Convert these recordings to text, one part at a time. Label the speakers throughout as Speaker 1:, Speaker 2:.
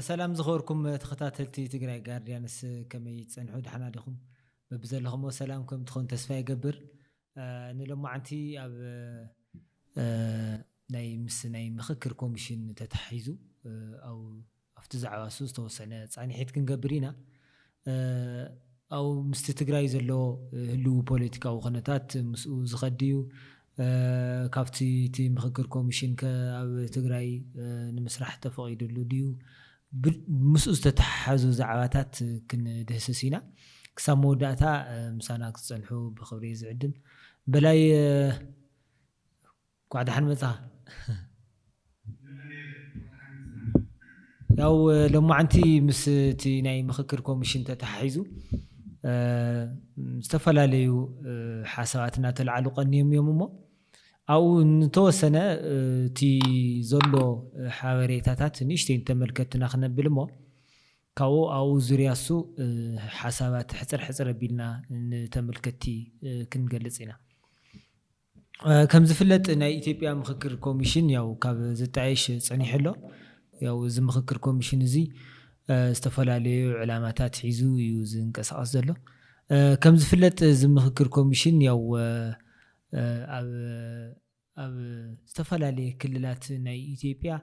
Speaker 1: سلام زخوركم تخطاتلتي تقرأ جارديانس كم يتصنحوا دحنا لكم ببزلهم وسلامكم تخون تسفى يقبر نلوم عنتي أب ناي ناي مخكر كوميشن تتحيزو أو أفتزع واسوس توسعنا يعني حيت كنقبرينا أو مستتقرأي زلو هلو بوليتيكا وغنتات مسؤول زخديو كافتي تي مخكر كوميشن كأب تقرأي نمسرح تفايد اللو ديو مسؤول تتحازو زعواتات كن دهسسينا كسامو داتا مسانا كتصنحو بخبري زعدن بلاي قاعد حنمتها او لما عنتي مستي ناي مخكر كوميشن تتحيزو استفلاليو حساباتنا تلعلو قنيم يومو او نتوسنا تي زلو حواريتاتات نيشتين تملكتنا خنبلمو كاو او زرياسو حسابات حصر بيلنا نتملكتي كنغلصينا كم زفلت ناي ايثيوبيا مخكر كوميشن ياو كاب زتعيش صنيحلو ياو ز مخكر كوميشن زي استفلاليو علاماتات حيزو يوزن قساس زلو كم زفلت ز مخكر كوميشن ياو أب استفلالي كللات ناي إثيوبيا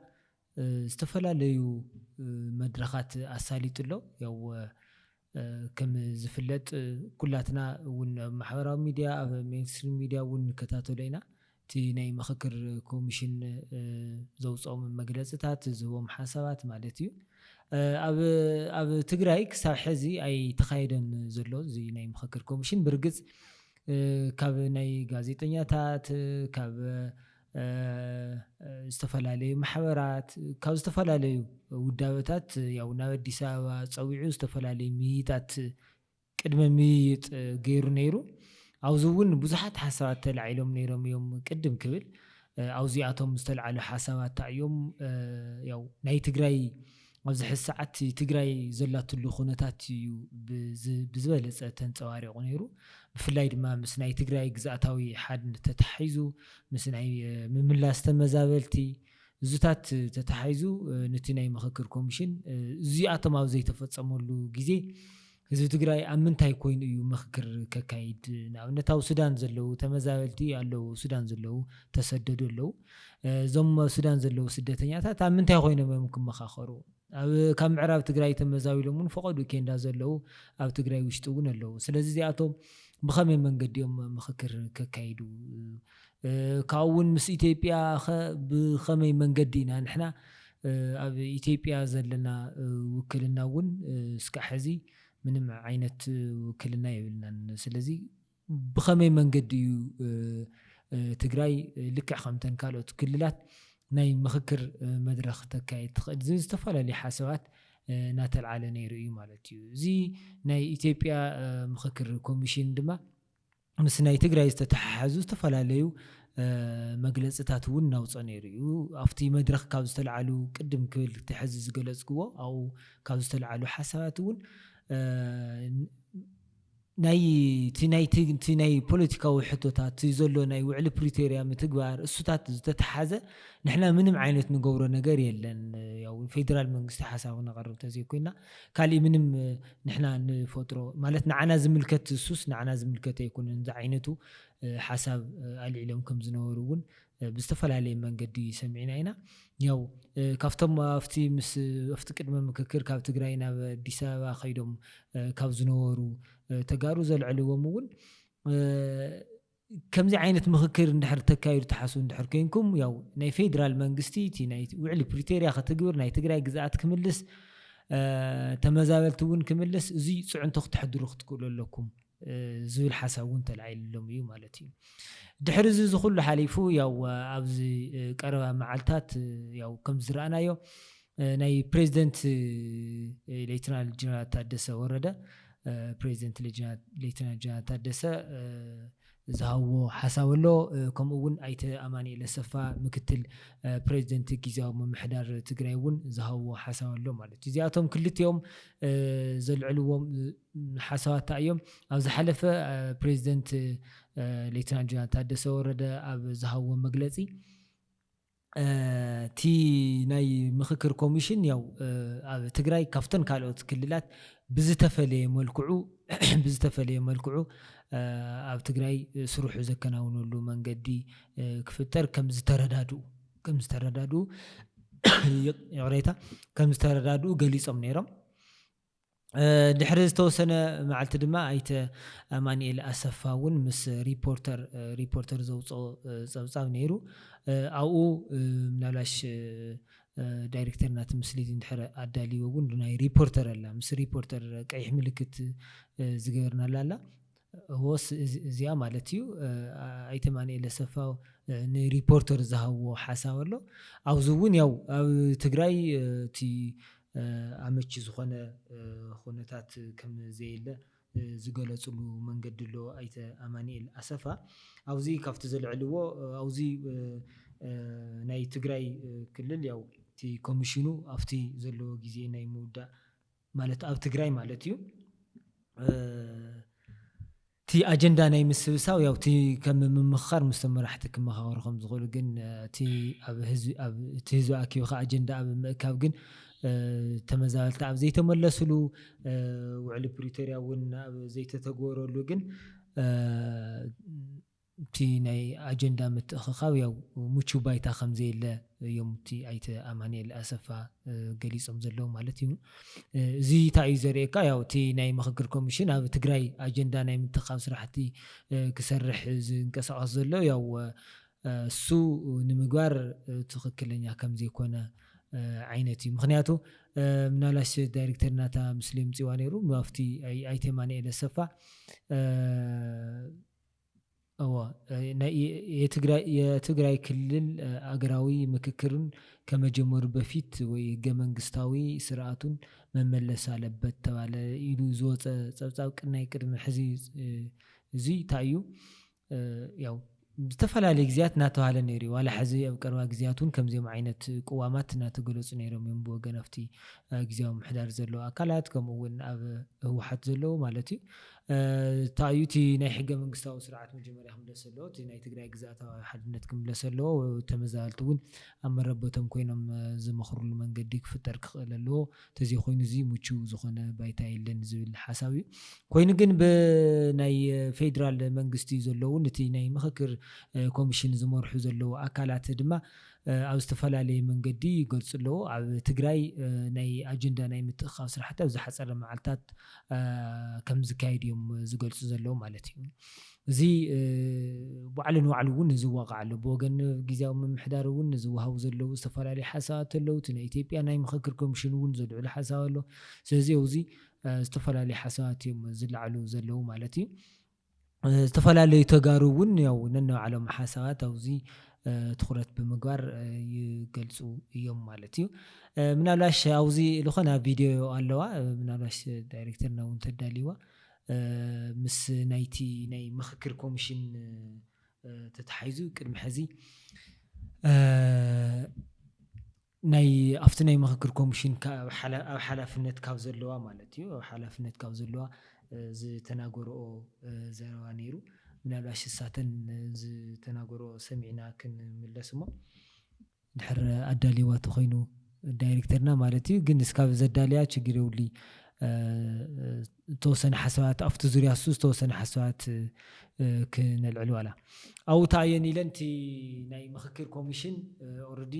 Speaker 1: استفلاليو مدرخات أساليت له يو كم زفلت كلاتنا ون محورا ميديا أو مينستريم ميديا ون كتاتو لينا تي ناي مخكر كوميشن زوصو من مجلسات زوم حسابات مالتيو أب تقرأي كساب حزي أي تخايدن زلو زي ناي مخكر كوميشن برقز كاب ناي غازيطنياتات كاب استفلالي محاورات كاب استفلالي وداوتات ياو نا አዲስ አበባ صويعو استفلالي ميتات قدم ميت غير نيرو اوزون بزحات حسابات تلعيلهم نيرهم يوم قدم كبل اوزياتهم استلعلو حسابات تاعيوم ياو ناي تግራي ኣብዚ ሕሳዓት ትግራይ ዘላትሉ ኩነታት እዩ ብዝበለፀ ተንፀባሪቑ ነይሩ ብፍላይ ድማ ምስ ናይ ትግራይ ግዛእታዊ ሓድነት ተታሒዙ ምስ ናይ ምምላስ ተመዛበልቲ እዙታት ተታሒዙ ነቲ ናይ ምክክር ኮሚሽን እዚኣቶም ኣብ ዘይተፈፀመሉ ግዜ ህዝቢ ትግራይ ኣብ ምንታይ ኮይኑ እዩ ምክክር ከካይድ ንኣብነት ኣብ ሱዳን ዘለው ተመዛበልቲ ኣለው ሱዳን ዘለው ተሰደዱ ኣለው እዞም ሱዳን ዘለው ስደተኛታት ኣብ ምንታይ ኮይኖም እዮም ክመኻኸሩ ኣብ ካብ ምዕራብ ትግራይ ተመዛቢሎም ውን ፈቐዱ ኬንዳ ዘለው ኣብ ትግራይ ውሽጢ ውን ኣለው ስለዚ እዚኣቶም ብኸመይ መንገዲኦም ምክክር ከካይዱ ካብውን ምስ ኢትዮጵያ ብኸመይ መንገዲ ኢና ንሕና ኣብ ኢትዮጵያ ዘለና ውክልና ውን እስካዕ ሕዚ ምንም ዓይነት ውክልና የብልናን ስለዚ ብኸመይ መንገዲ እዩ ትግራይ ልክዕ ከምተን ካልኦት ክልላት ናይ ምክክር መድረኽ ተካይድ ትኽእል ዝተፈላለዩ ሓሳባት ናተልዓለ ነይሩ እዩ ማለት እዩ እዚ ናይ ኢትዮጵያ ምክክር ኮሚሽን ድማ ምስ ናይ ትግራይ ዝተተሓሓዙ ዝተፈላለዩ መግለጽታት ውን ናውፀ ነይሩ እዩ ኣብቲ መድረኽ ካብ ዝተልዓሉ ቅድም ክብል ትሕዚ ዝገለጽክዎ ኣው ካብ ዝተልዓሉ ሓሳባት ውን ናይ ናይ ፖለቲካዊ ሕቶታት ዘሎ ናይ ውዕሊ ፕሪቶሪያ ምትግባር እሱታት ዝተተሓዘ ንሕና ምንም ዓይነት ንገብሮ ነገር የለን ያው ፌደራል መንግስቲ ሓሳብ ነቐርብ ተዘይኮይና ካሊ ምንም ንሕና ንፈጥሮ ማለት ንዓና ዝምልከት እሱስ ንዓና ዝምልከት ኣይኮነን እንዛ ዓይነቱ ሓሳብ ኣልዒሎም ከም ዝነበሩ ውን ብዝተፈላለየ መንገዲ ሰሚዕና ኢና ያው ካብቶም ኣብቲ ምስ ኣብቲ ቅድመ ምክክር ካብ ትግራይ ናብ አዲስ አበባ ኸይዶም ካብ ዝነበሩ ተጋሩ ዘልዕልዎም ውን ከምዚ ዓይነት ምክክር እንድሕር ተካይዱ ተሓስቡ እንድሕር ኮይንኩም ያው ናይ ፌደራል መንግስቲ እቲ ናይ ውዕሊ ፕሪቶሪያ ክትግብር ናይ ትግራይ ግዛኣት ክምልስ ተመዛበልቲ ውን ክምልስ እዚ ፅዕንቶ ክትሕድሩ ክትክእሉ ኣለኩም ዝብል ሓሳብ ውን ተልዓይሎም እዩ ማለት እዩ ድሕሪ እዚ ዝኩሉ ሓሊፉ ያው ኣብዚ ቀረባ መዓልታት ያው ከም ዝረኣናዮ ናይ ፕሬዚደንት ሌተናል ጀነራል ታደሰ ወረደ ፕሬዚደንት ሌተናል ጀነራል ታደሰ ዝሃቦ ሓሳብ ኣሎ ከምኡ ውን ኣይተ ኣማኒኤል ኣሰፋ ምክትል ፕሬዚደንት ጊዜያዊ ምምሕዳር ትግራይ ውን ዝሃቦ ሓሳብ ኣሎ ማለት እዩ እዚኣቶም ክልቲኦም ዘልዕልዎም ሓሳባት እዮም ኣብ ዝሓለፈ ፕሬዚደንት ሌተናል ጀነራል ታደሰ ወረደ ኣብ ዝሃቦ መግለፂ እቲ ናይ ምክክር ኮሚሽን ያው ኣብ ትግራይ ካብተን ካልኦት ክልላት ብዝተፈለየ መልክዑ ኣብ ትግራይ ስሩሑ ዘከናውነሉ መንገዲ ክፍጠር ከም ዝተረዳድኡ ገሊፆም ነይሮም። ድሕሪ ዝተወሰነ መዓልቲ ድማ ኣይተ ኣማኒኤል ኣሰፋ እውን ምስ ሪፖርተር ዘውፅኦ ፀብፃብ ነይሩ። ኣብኡ ምናልባሽ ዳይሬክተር ናቲ ምስሊ እንድሕር ኣዳልይዎ እውን ናይ ሪፖርተር ኣላ ምስ ሪፖርተር ቀይሕ ምልክት ዝገበርናላ ኣላ ወስ እዚኣ ማለት እዩ። ኣይተ ኣማኒኤል ኣሰፋ ንሪፖርተር ዝሃብዎ ሓሳብ ኣሎ። ኣብዚ እውን ያው ኣብ ትግራይ እቲ ኣመቺ ዝኾነ ኩነታት ከም ዘየለ ዝገለፅሉ መንገዲ ኣሎ ኣይተ ኣማኒኤል ኣሰፋ። ኣብዚ ካብቲ ዘልዕልዎ ኣብዚ ናይ ትግራይ ክልል ያው እቲ ኮሚሽኑ ኣብቲ ዘለዎ ግዜ ናይ ምውዳእ ማለት ኣብ ትግራይ ማለት እዩ እቲ ኣጀንዳ ናይ ምስብሳብ ያው እቲ ከም ምምኽኻር ምስ መራሕቲ ክመኻኸሩ ከም ዝኽእሉ ግን እቲ ህዝቢ ኣኪብካ ኣጀንዳ ኣብ ምእካብ ግን ተመዛበልቲ ኣብ ዘይተመለስሉ ውዕሊ ፕሪቶሪያ እውን ኣብ ዘይተተግበረሉ ግን እቲ ናይ ኣጀንዳ ምትእኽኻብ ያው ምቹው ባይታ ከም ዘየለ እዮም እቲ ኣይተ ኣማኒኤል ኣሰፋ ገሊፆም ዘለዉ ማለት እዩ። እዚ እንታይ እዩ ዘርእየካ ያው እቲ ናይ ምክክር ኮሚሽን ኣብ ትግራይ ኣጀንዳ ናይ ምትእኽኻብ ስራሕቲ ክሰርሕ ዝንቀሳቐስ ዘሎ ያው እሱ ንምግባር ትክክለኛ ከም ዘይኮነ ዓይነት እዩ። ምክንያቱ ምናልባሽ ዳይሬክተር ናታ ምስሊ ምፅዋ ነይሩ ኣብቲ ኣይተ ኣማኒኤል ኣሰፋ የትግራይ ክልል አገራዊ ምክክርን ከመጀመሩ በፊት ወይ ህገ መንግስታዊ ስርዓቱን መመለስ አለበት ተባለ ኢሉ ዝወፀ ፀብፃብ ቅናይ ቅድሚ ሕዚ እዚ ታዩ ያው ዝተፈላለዩ ግዚያት እናተባሃለ ነይሩ ዋላ ሕዚ ኣብ ቀረባ ግዚያቱን ከምዚኦም ዓይነት ቅዋማት እናተገለፁ ነይሮም እዮም ብወገን ኣብቲ ግዚያዊ ምሕዳር ዘለዎ ኣካላት ከምኡ እውን ኣብ ህወሓት ዘለዎ ማለት እዩ። ታዩ እቲ ናይ ሕገ መንግስታዊ ስርዓት መጀመርያ ክምለስ ኣለዎ እቲ ናይ ትግራይ ግዝኣታዊ ሓድነት ክምለስ ኣለዎ ተመዛበልቲ እውን ኣብ መረበቶም ኮይኖም ዝመኽርሉ መንገዲ ክፍጠር ክኽእል ኣለዎ ተዘይኮይኑ እዚ ምቹው ዝኾነ ባይታ የለን ዝብል ሓሳብ እዩ። ኮይኑ ግን ብናይ ፌደራል መንግስቲ ዘለውን እቲ ናይ ምክክር ኮሚሽን ዝመርሑ ዘለዉ ኣካላት ድማ ኣብ ዝተፈላለየ መንገዲ ይገልፁ ኣለዎ። ኣብ ትግራይ ናይ ኣጀንዳ ናይ ምትእኽኻብ ስራሕቲ ኣብ ዝሓፀረ መዓልትታት ከም ዝካየድ እዮም ዝገልፁ ዘለዉ ማለት እዩ። እዚ ባዕሉ ንባዕሉ እውን ዝዋቃዕ ኣሎ ብወገን ግዚያዊ ምምሕዳር እውን ዝወሃቡ ዘለዉ ዝተፈላለዩ ሓሳባት ኣለዉ እቲ ናይ ኢትዮጵያ ናይ ምክክር ኮሚሽን እውን ዘልዕሉ ሓሳብ ኣሎ። ስለዚ ኣብዚ ዝተፈላለዩ ሓሳባት እዮም ዝለዓሉ ዘለዉ ማለት እዩ። ዝተፈላለዩ ተጋሩ እውን ያው ነንባዕሎም ሓሳባት ኣብዚ ትኩረት ብምግባር ይገልፁ እዮም ማለት እዩ። ምናልባሽ ኣብዚ ዝኾነ ቪድዮ ኣለዋ ምናልባሽ ዳይሬክተርና እውን ተዳልይዋ ምስ ናይቲ ናይ ምክክር ኮሚሽን ተተሓሒዙ ቅድሚ ሕዚ ናይ ኣብቲ ናይ ምክክር ኮሚሽን ኣብ ሓላፍነት ካብ ዘለዋ ማለት እዩ ኣብ ሓላፍነት ካብ ዘለዋ ዝተናገረኦ ዘረባ ነይሩ። ምናልባሽ እሳተን ዝተናገረኦ ሰሚዕና ክንምለስ እሞ ድሕር ኣዳልይዋ ተኮይኑ ዳይሬክተርና ማለት እዩ። ግን እስካብ ዘዳልያ ችግር የብሉ ተወሰነ ሓሳባት ኣብቲ ዙርያ ሱ ዝተወሰነ ሓሳባት ክነልዕል ዋላ ኣብኡ ተኣየን ኢለን እቲ ናይ ምክክር ኮሚሽን ኦልሬዲ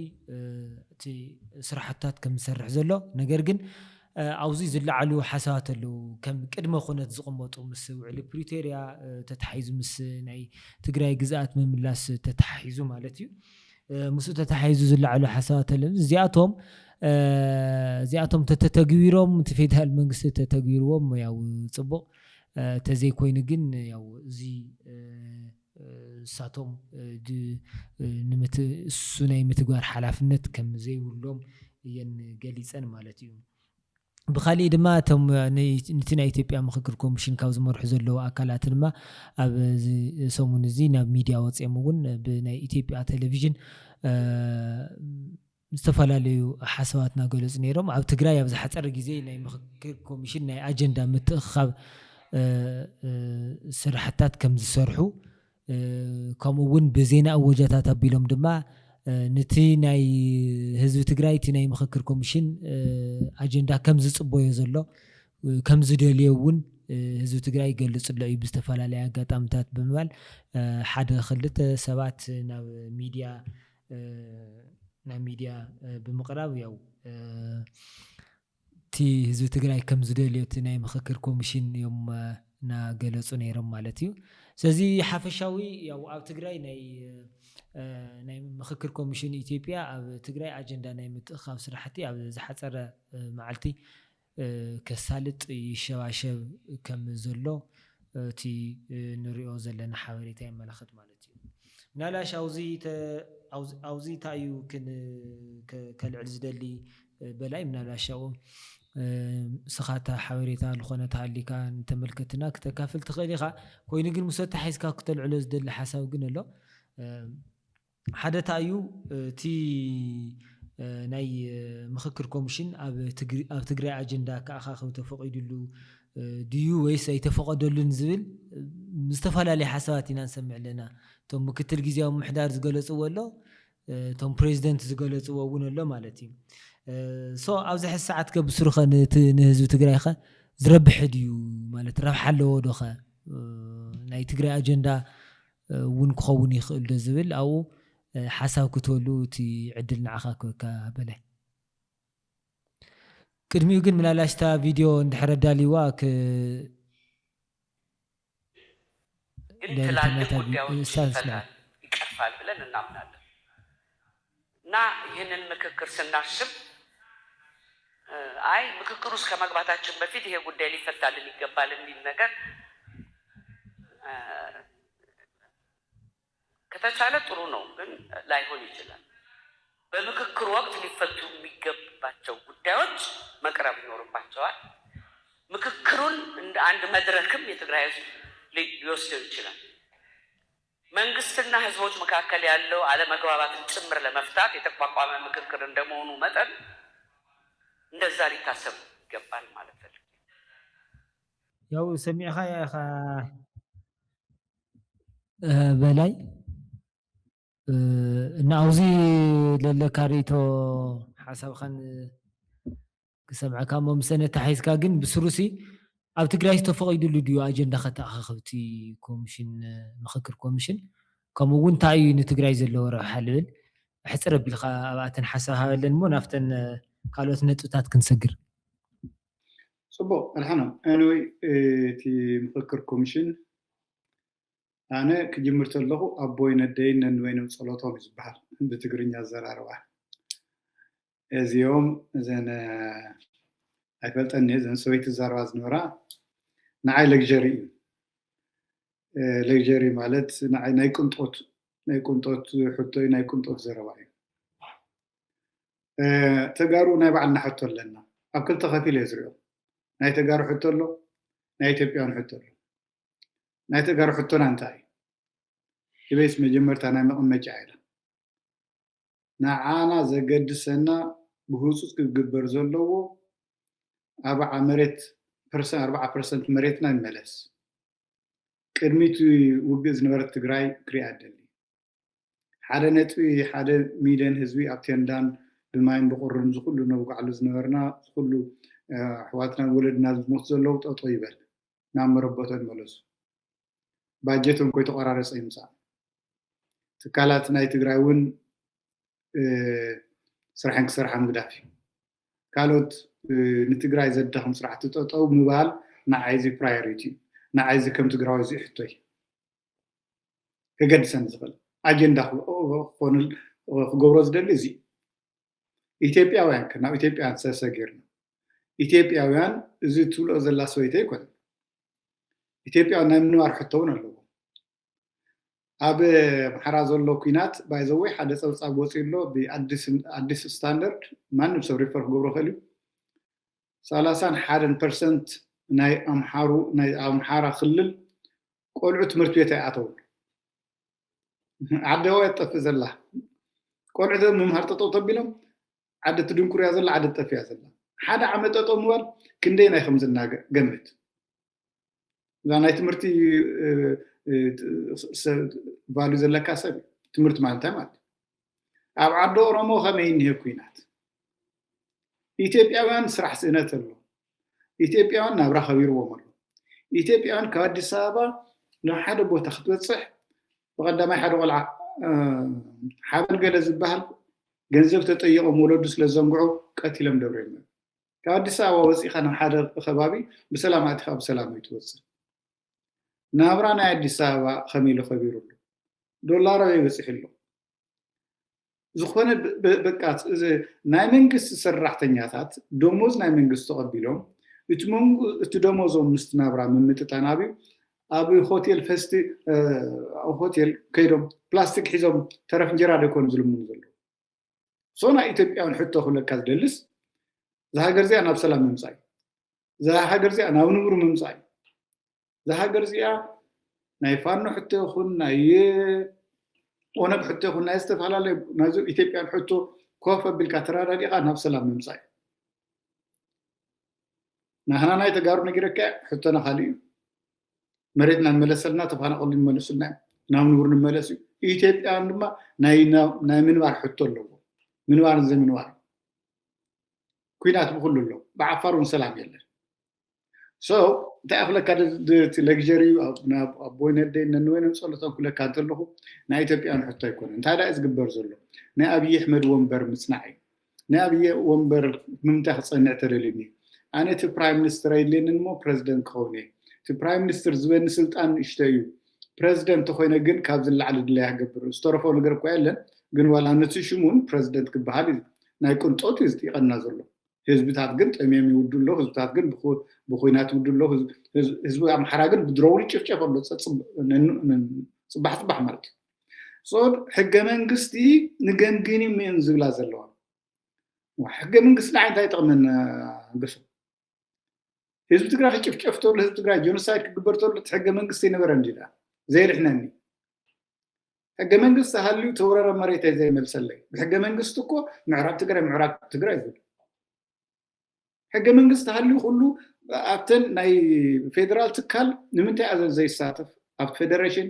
Speaker 1: እቲ ስራሕታት ከም ዝሰርሕ ዘሎ ነገር ግን ኣብዚ ዝለዓሉ ሓሳባት ኣለዉ ከም ቅድመ ኩነት ዝቕመጡ ምስ ውዕሊ ፕሪቶሪያ ተተሓሒዙ ምስ ናይ ትግራይ ግዝኣት ምምላስ ተተሓሒዙ ማለት እዩ። ምስኡ ተተሓሒዙ ዝለዓሉ ሓሳባት ኣለዉ እዚኣቶም ተተግቢሮም እቲ ፌደራል መንግስቲ ተተግቢርዎም ያው ፅቡቅ ተዘይኮይኑ ግን ያው እዚ እሳቶም እሱ ናይ ምትግባር ሓላፍነት ከም ዘይብሎም እየን ገሊፀን ማለት እዩ። ብካሊእ ድማ እቶም ነቲ ናይ ኢትዮጵያ ምክክር ኮሚሽን ካብ ዝመርሑ ዘለዉ ኣካላት ድማ ኣብ ሰሙን እዚ ናብ ሚድያ ወፂኦም እውን ብናይ ኢትዮጵያ ቴሌቭዥን ዝተፈላለዩ ሓሳባት እናገለፁ ነይሮም። ኣብ ትግራይ ኣብ ዝሓፀረ ግዜ ናይ ምክክር ኮሚሽን ናይ ኣጀንዳ ምትእኽኻብ ስራሕታት ከም ዝሰርሑ ከምኡ እውን ብዜና እወጃታት ኣቢሎም ድማ ነቲ ናይ ህዝቢ ትግራይ እቲ ናይ ምክክር ኮሚሽን ኣጀንዳ ከም ዝፅበዮ ዘሎ ከም ዝደልዮ እውን ህዝቢ ትግራይ ይገልፅሎ እዩ ብዝተፈላለየ ኣጋጣሚታት ብምባል ሓደ ክልተ ሰባት ናብ ሚድያ ብምቕራብ ያው እቲ ህዝቢ ትግራይ ከም ዝደልዮ እቲ ናይ ምክክር ኮሚሽን እዮም እናገለፁ ነይሮም ማለት እዩ። ስለዚ ሓፈሻዊ ያው ኣብ ትግራይ ናይ ምክክር ኮሚሽን ኢትዮጵያ ኣብ ትግራይ ኣጀንዳ ናይ ምትእኻብ ስራሕቲ ኣብ ዝሓፀረ መዓልቲ ከሳልጥ ይሸባሸብ ከም ዘሎ እቲ ንሪኦ ዘለና ሓበሬታ የመላኽት ማለት እዩ። ምናልባሽ ኣብዚ እንታይ እዩ ከልዕል ዝደሊ በላይ ምናልባሽ ስኻታ ሓበሬታ ዝኾነ ተሃሊካ እንተመልከትና ክተካፍል ትኽእል ኢኻ። ኮይኑ ግን ምስታ ሓይዝካ ክተልዕሎ ዝደሊ ሓሳብ ግን ኣሎ። ሓደ እንታይ እዩ እቲ ናይ ምክክር ኮሚሽን ኣብ ትግራይ ኣጀንዳ ከኣኻኽብ ተፈቒዱሉ ድዩ ወይስ ኣይተፈቐደሉን ዝብል ዝተፈላለዩ ሓሳባት ኢና ንሰምዕ ኣለና። እቶም ምክትል ግዝያዊ ምምሕዳር ዝገለፅዎ ኣሎ፣ እቶም ፕሬዚደንት ዝገለፅዎ እውን ኣሎ ማለት እዩ። ኣብዚ ሕዚ ሰዓት ከብስሩ ኸ ንህዝቢ ትግራይ ኸ ዝረብሕ ድዩ ማለት ረብሓ ኣለዎ ዶ ኸ ናይ ትግራይ ኣጀንዳ እውን ክኸውን ይኽእል ዶ ዝብል ኣብኡ ሓሳብ ክትበሉ እቲ ዕድል ንዓኻ ክበካ በላይ። ቅድሚኡ ግን ምናልባሽ እታ ቪድዮ እንድሕር ኣዳልይዋ
Speaker 2: ትላልቅ ጉዳዮች ይቀርፋል ብለን እናምናለን እና ይህንን ምክክር ስናስብ አይ ምክክር ውስጥ ከመግባታችን በፊት ይሄ ጉዳይ ሊፈታልን ይገባል የሚል ነገር ከተቻለ ጥሩ ነው፣ ግን ላይሆን ይችላል። በምክክር ወቅት ሊፈቱ የሚገባቸው ጉዳዮች መቅረብ ይኖርባቸዋል። ምክክሩን እንደ አንድ መድረክም የትግራይ ህዝብ ሊወስደው ይችላል። መንግስትና ህዝቦች መካከል ያለው አለመግባባትን ጭምር ለመፍታት የተቋቋመ ምክክር እንደመሆኑ መጠን እንደዛ ሊታሰብ ይገባል ማለት ነው።
Speaker 1: ያው ሰሚዕኻ ኢኻ በላይ እና ኣብዚ ለለካሪቶ ሓሳብኻን ክሰምዐካ እሞ ምሰነ ተሓይዝካ ግን ብስሩሲ ኣብ ትግራይ ዝተፈቒዱሉ ድዩ ኣጀንዳ ከተኣኻኽብቲ ኮሚሽን ምክክር ኮሚሽን ከምኡ እውን እንታይ እዩ ንትግራይ ዘለዎ ረብሓ ልብል ሕፅር ኣቢልካ ኣብኣተን ሓሳብ ሃበለን እሞ ናብተን ካልኦት ነጥብታት ክንሰግር።
Speaker 3: ፅቡቅ ኣልሓና ኣነወይ እቲ ምክክር ኮሚሽን ኣነ ክጅምር ተለኹ ኣቦይ ነደይን ነንበይኖም ፀሎቶም እዩ ዝበሃል ብትግርኛ ዘራርባ እዚኦም እዘን ኣይፈልጠኒ እዘን ሰበይቲ ዛረባ ዝነበራ ንዓይ ለግዠሪ እዩ። ለግዠሪ ማለት ናይ ቅንጦት ሕቶይ ናይ ቅንጦት ዘረባ እዩ። ተጋሩ ናይ ባዕልና ሕቶ ኣለና። ኣብ ክልተ ከፊል እየ ዝሪኦ። ናይ ተጋሩ ሕቶ ኣሎ፣ ናይ ኢትዮጵያውን ሕቶ ኣሎ። ናይ ተጋሩ ሕቶና እንታይ እዩ? ኢቤስ መጀመርታ ናይ መቐመጫ ኢላ ንዓና ዘገድሰና ብህፁፅ ክግበር ዘለዎ 40% መሬትና ይመለስ። ቅድሚቱ ውግእ ዝነበረት ትግራይ ክሪኣ ደሊ 1.1 ሚልዮን ህዝቢ ኣብ ቴንዳን ብማይን ብቁርን ዝኩሉ ነብጓዕሉ ዝነበርና ዝኩሉ ኣሕዋትና ወለድና ዝሞት ዘለዉ ጠጦ ይበል ናብ መረበቶ ይመለሱ። ባጀቶም ኮይ ተቆራረፀ ይምፃእ። ትካላት ናይ ትግራይ እውን ስራሕን ክሰርሓ ምግዳፍ እዩ። ካልኦት ንትግራይ ዘዳኽም ስራሕቲ ጠጠው ምባል ንዓይዚ ፕራዮሪቲ እዩ። ንዓይዚ ከም ትግራዋይ እዚ ሕቶይ ከገድሰኒ ዝኽእል ኣጀንዳ ክገብሮ ዝደሊ እዚ ኢትዮጵያውያን ናብ ኢትዮጵያውያን ሰሰጊርና ኢትዮጵያውያን እዚ ትብልኦ ዘላ ሰበይቲ ኣይኮነ ኢትዮጵያውያን ናይ ምንባር ሕቶ እውን ኣለዎ። ኣብ ኣምሓራ ዘሎ ኩናት ባይዘወይ ሓደ ፀብፃብ ወፂሎ ብኣዲስ ስታንዳርድ ማንም ሰብ ሪፈር ክገብሮ ክእል እዩ 31% ናይ ኣምሓራ ክልል ቆልዑ ትምህርቲ ቤት ኣይኣተውሉ። ዓዲ ወይ ጠፊ ዘላ ቆልዑ ምምሃር ጠጠው ተቢሎም ዓዲ ትድንኩር እያ ዘላ ዓዲ ጠፊ እያ ዘላ። ሓደ ዓመት ጠጠው ምባል ክንደይ ናይ ከምዝና ገምት እዛ ናይ ትምህርቲ ቫልዩ ዘለካ ሰብ ትምህርቲ ማለት እንታይ ማለት ኣብ ዓዲ ኦሮሞ ከመይ እንሄ ኩናት ኢትዮጵያውያን ስራሕ ስእነት ኣሎ ኢትዮጵያውያን ናብራ ከቢርዎም ኣሎ ኢትዮጵያውያን ካብ ኣዲስ ኣበባ ናብ ሓደ ቦታ ክትበፅሕ ብቀዳማይ ሓደ ቆልዓ ሓበን ገለ ዝበሃል ገንዘብ ተጠይቆም ወለዱ ስለ ዘንግዑ ቀቲሎም ደብረዮም ካብ ኣዲስ ኣበባ ወፂኻ ናብ ሓደ ከባቢ ብሰላም ኣቲኻ ብሰላም ይትወፅእ ናብራ ናይ ኣዲስ ኣበባ ከመይ ኢሉ ከቢሩሉ ዶላር ይበፅሕ ኣሎ ዝኾነ በቃ ናይ መንግስቲ ሰራሕተኛታት ደሞዝ ናይ መንግስቲ ተቐቢሎም እቲ ደሞዞም ምስቲ ናብራ ምምጥጣን ኣብ ሆቴል ፈስቲ ሆቴል ከይዶም ፕላስቲክ ሒዞም ተረፍ እንጀራ ደይኮኑ ዝልምኑ ዘሎ ሶና ኢትዮጵያውን ሕቶ ክብለካ ዝደልስ ዝሃገር እዚኣ ናብ ሰላም ምምፃእ ዝሃገር እዚኣ ናብ ንብሩ ምምፃእ ዝሃገር እዚኣ ናይ ፋኖ ሕቶ ይኹን ናይ ኦነግ ሕቶ ይኹን ናይ ዝተፈላለዩ ናይዞ ኢትዮጵያን ሕቶ ኮፍ ኣቢልካ ተራዳዲኻ ናብ ሰላም ምምፃእ ናህና ናይ ተጋሩ ነጊረካ ሕቶና ካሊእ እዩ መሬትና ንመለሰልና ተፈናቀሉ ይመለሱልና ናብ ንብሩ ንመለስ እዩ ኢትዮጵያን ድማ ናይ ምንባር ሕቶ ኣለዎ ምንባርን ዘምንባር ኩናት ብኩሉ ኣሎ ብዓፋር እውን ሰላም የለን እንታይ ኣኽለካ ለግጀሪ ኣቦይ ነደይ ነንወይንም ፀሎቶም ክብለካ እንተለኹ ናይ ኢትዮጵያን ሕቶ ኣይኮነን እንታይ ዳ ዝግበር ዘሎ ናይ ኣብዪ ኣሕመድ ወንበር ምፅናዕ እዩ ናይ ኣብዪ ወንበር ንምንታይ ክፀንዕ ተደልዩኒ ኣነ እቲ ፕራይም ሚኒስትር ኣይድልየንን እሞ ፕረዚደንት ክኸውን እየ እቲ ፕራይም ሚኒስትር ዝበኒ ስልጣን ንእሽተ እዩ ፕረዚደንት ተኮይነ ግን ካብ ዝለዓለ ድለይ ክገብር ዝተረፈ ነገር እኳ የለን ግን ዋላ ነቲ ሽሙን ፕረዚደንት ክበሃል ናይ ቅንጦት እዩ ዝጥቀና ዘሎ ህዝብታት ግን ጠምዮም ይውዱ ኣሎ ህዝብታት ግን ብኩናት ይውዱ ኣሎ ህዝቢ ኣምሓራ ግን ብድሮውን ይጭፍጨፍ ኣሎ ፅባሕ ፅባሕ ማለት እዩ ሕገ መንግስቲ ንገምግኒ ምን ዝብላ ዘለዋ ሕገ መንግስቲ ንዓይ እንታይ ይጠቕመና ገሶ ህዝቢ ትግራይ ክጭፍጨፍ ተሎ ህዝቢ ትግራይ ጆኖሳይድ ክግበር ተሎ ሕገ መንግስቲ ይነበረ እንዲዳ ዘይርሕነኒ ሕገ መንግስቲ ሃልዩ ተወረረ መሬት ዘይመልሰለይ ብሕገ መንግስቲ እኮ ምዕራብ ትግራይ ዝብል ሕገ መንግስቲ ሃልዩ ኩሉ ኣብተን ናይ ፌደራል ትካል ንምንታይ ኣዘን ዘይሳተፍ ኣብቲ ፌደሬሽን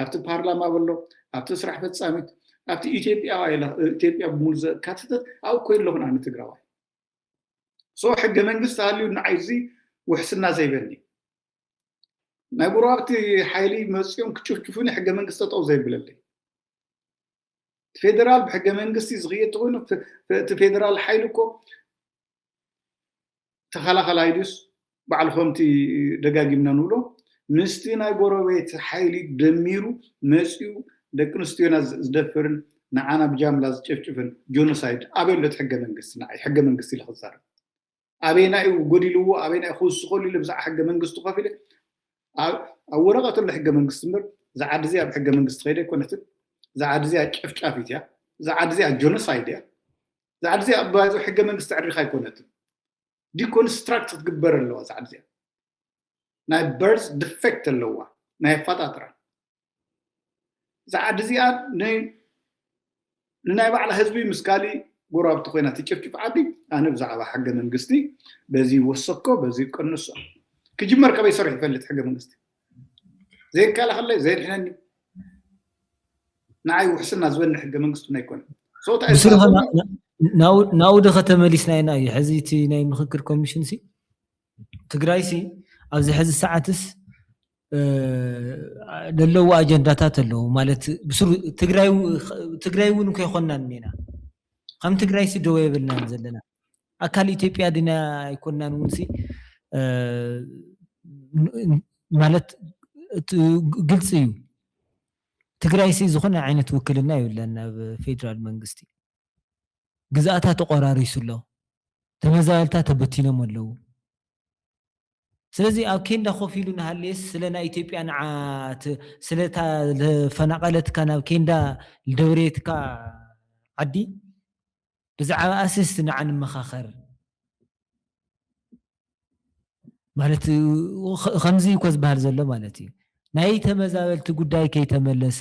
Speaker 3: ኣብቲ ፓርላማ በሎ ኣብቲ ስራሕ ፈፃሚት ኣብቲ ኢትዮጵያ ብሙሉ ዘካትተት ኣብ ኮይ ኣለኹን ኣነ ትግራዋይ ሕገ መንግስቲ ሃልዩ ንዓይዚ ውሕስና ዘይበኒ ናይ ጉራብቲ ሓይሊ መፅኦም ክጭፍጭፉኒ ሕገ መንግስቲ ጠጠው ዘይብለለይ ፌደራል ብሕገ መንግስቲ ዝኽየት ኮይኑ እቲ ፌደራል ሓይሊ እኮ ተኸላኸላይ ድስ በዓል ከምቲ ደጋጊምና ንብሎ ምስቲ ናይ ጎረቤት ሓይሊ ደሚሩ መፅኡ ደቂ ኣንስትዮና ዝደፍርን ንዓና ብጃምላ ዝጨፍጭፍን ጆኖሳይድ ኣበይ ሎት ሕገ መንግስቲ ንዓይ ሕገ መንግስቲ ኢለ ክዛረብ ኣበይና እዩ ጎዲልዎ ኣበይና ክውስኸሉ ኢሉ ብዛዕባ ሕገ መንግስቲ ኮፍ ኢለ ኣብ ወረቐት ኣሎ ሕገ መንግስቲ እምበር ዝዓዲ እዚኣ ብሕገ መንግስቲ ከይደ ኣይኮነትን ዝዓዲ እዚኣ ጨፍጫፊት እያ ዝዓዲ እዚኣ ጆኖሳይድ እያ ዝዓዲ እዚኣ ባይዞ ሕገ መንግስቲ ዕሪኻ ኣይኮነትን ዲኮንስትራክት ክትግበር ኣለዋ ዝዓዲ እዚኣ ናይ በርዝ ዲፌክት ኣለዋ ናይ ኣፈጣጥራ ዝዓዲ እዚኣ ንናይ ባዕላ ህዝቢ ምስ ካሊእ ጎራብቲ ኮይና ትጭፍጭፍ ዓዲ ኣነ ብዛዕባ ሕገ መንግስቲ በዚ ወሰኮ በዚ ቀንሶ ክጅመር ከበይ ሰርሕ ይፈልጥ ሕገ መንግስቲ ዘይከላኸለይ ዘይድሕነኒ ንዓይ ውሕስና ዝበኒ ሕገ መንግስቲ ኣይኮነ
Speaker 1: ናብኡ ደ ከተመሊስና ኢና እዩ ሕዚ እቲ ናይ ምክክር ኮሚሽን ሲ ትግራይ ሲ ኣብዚ ሕዚ ሰዓትስ ለለዎ ኣጀንዳታት ኣለዉ ማለት ብስሩ ትግራይ እውን ከይኮናን ኒና ከም ትግራይ ሲ ደው የብልናን ዘለና ኣካል ኢትዮጵያ ድና ኣይኮናን እውን ሲ ማለት ግልፂ እዩ ትግራይ ሲ ዝኾነ ዓይነት ውክልና የብለን ናብ ፌደራል መንግስቲ ግዛእታት ተቆራሪሱ ኣሎ ተመዛበልታት ተበቲኖም ኣለዉ ስለዚ ኣብ ኬንዳ ኮፍ ኢሉ ንሃልየስ ስለ ናይ ኢትዮጵያ ንዓት ስለታ ዝፈናቐለትካ ናብ ኬንዳ ዝደብሬትካ ዓዲ ብዛዕባ ኣስስ ንዓ ንመኻኸር ማለት ከምዚ እኮ ዝበሃል ዘሎ ማለት እዩ ናይ ተመዛበልቲ ጉዳይ ከይተመለሰ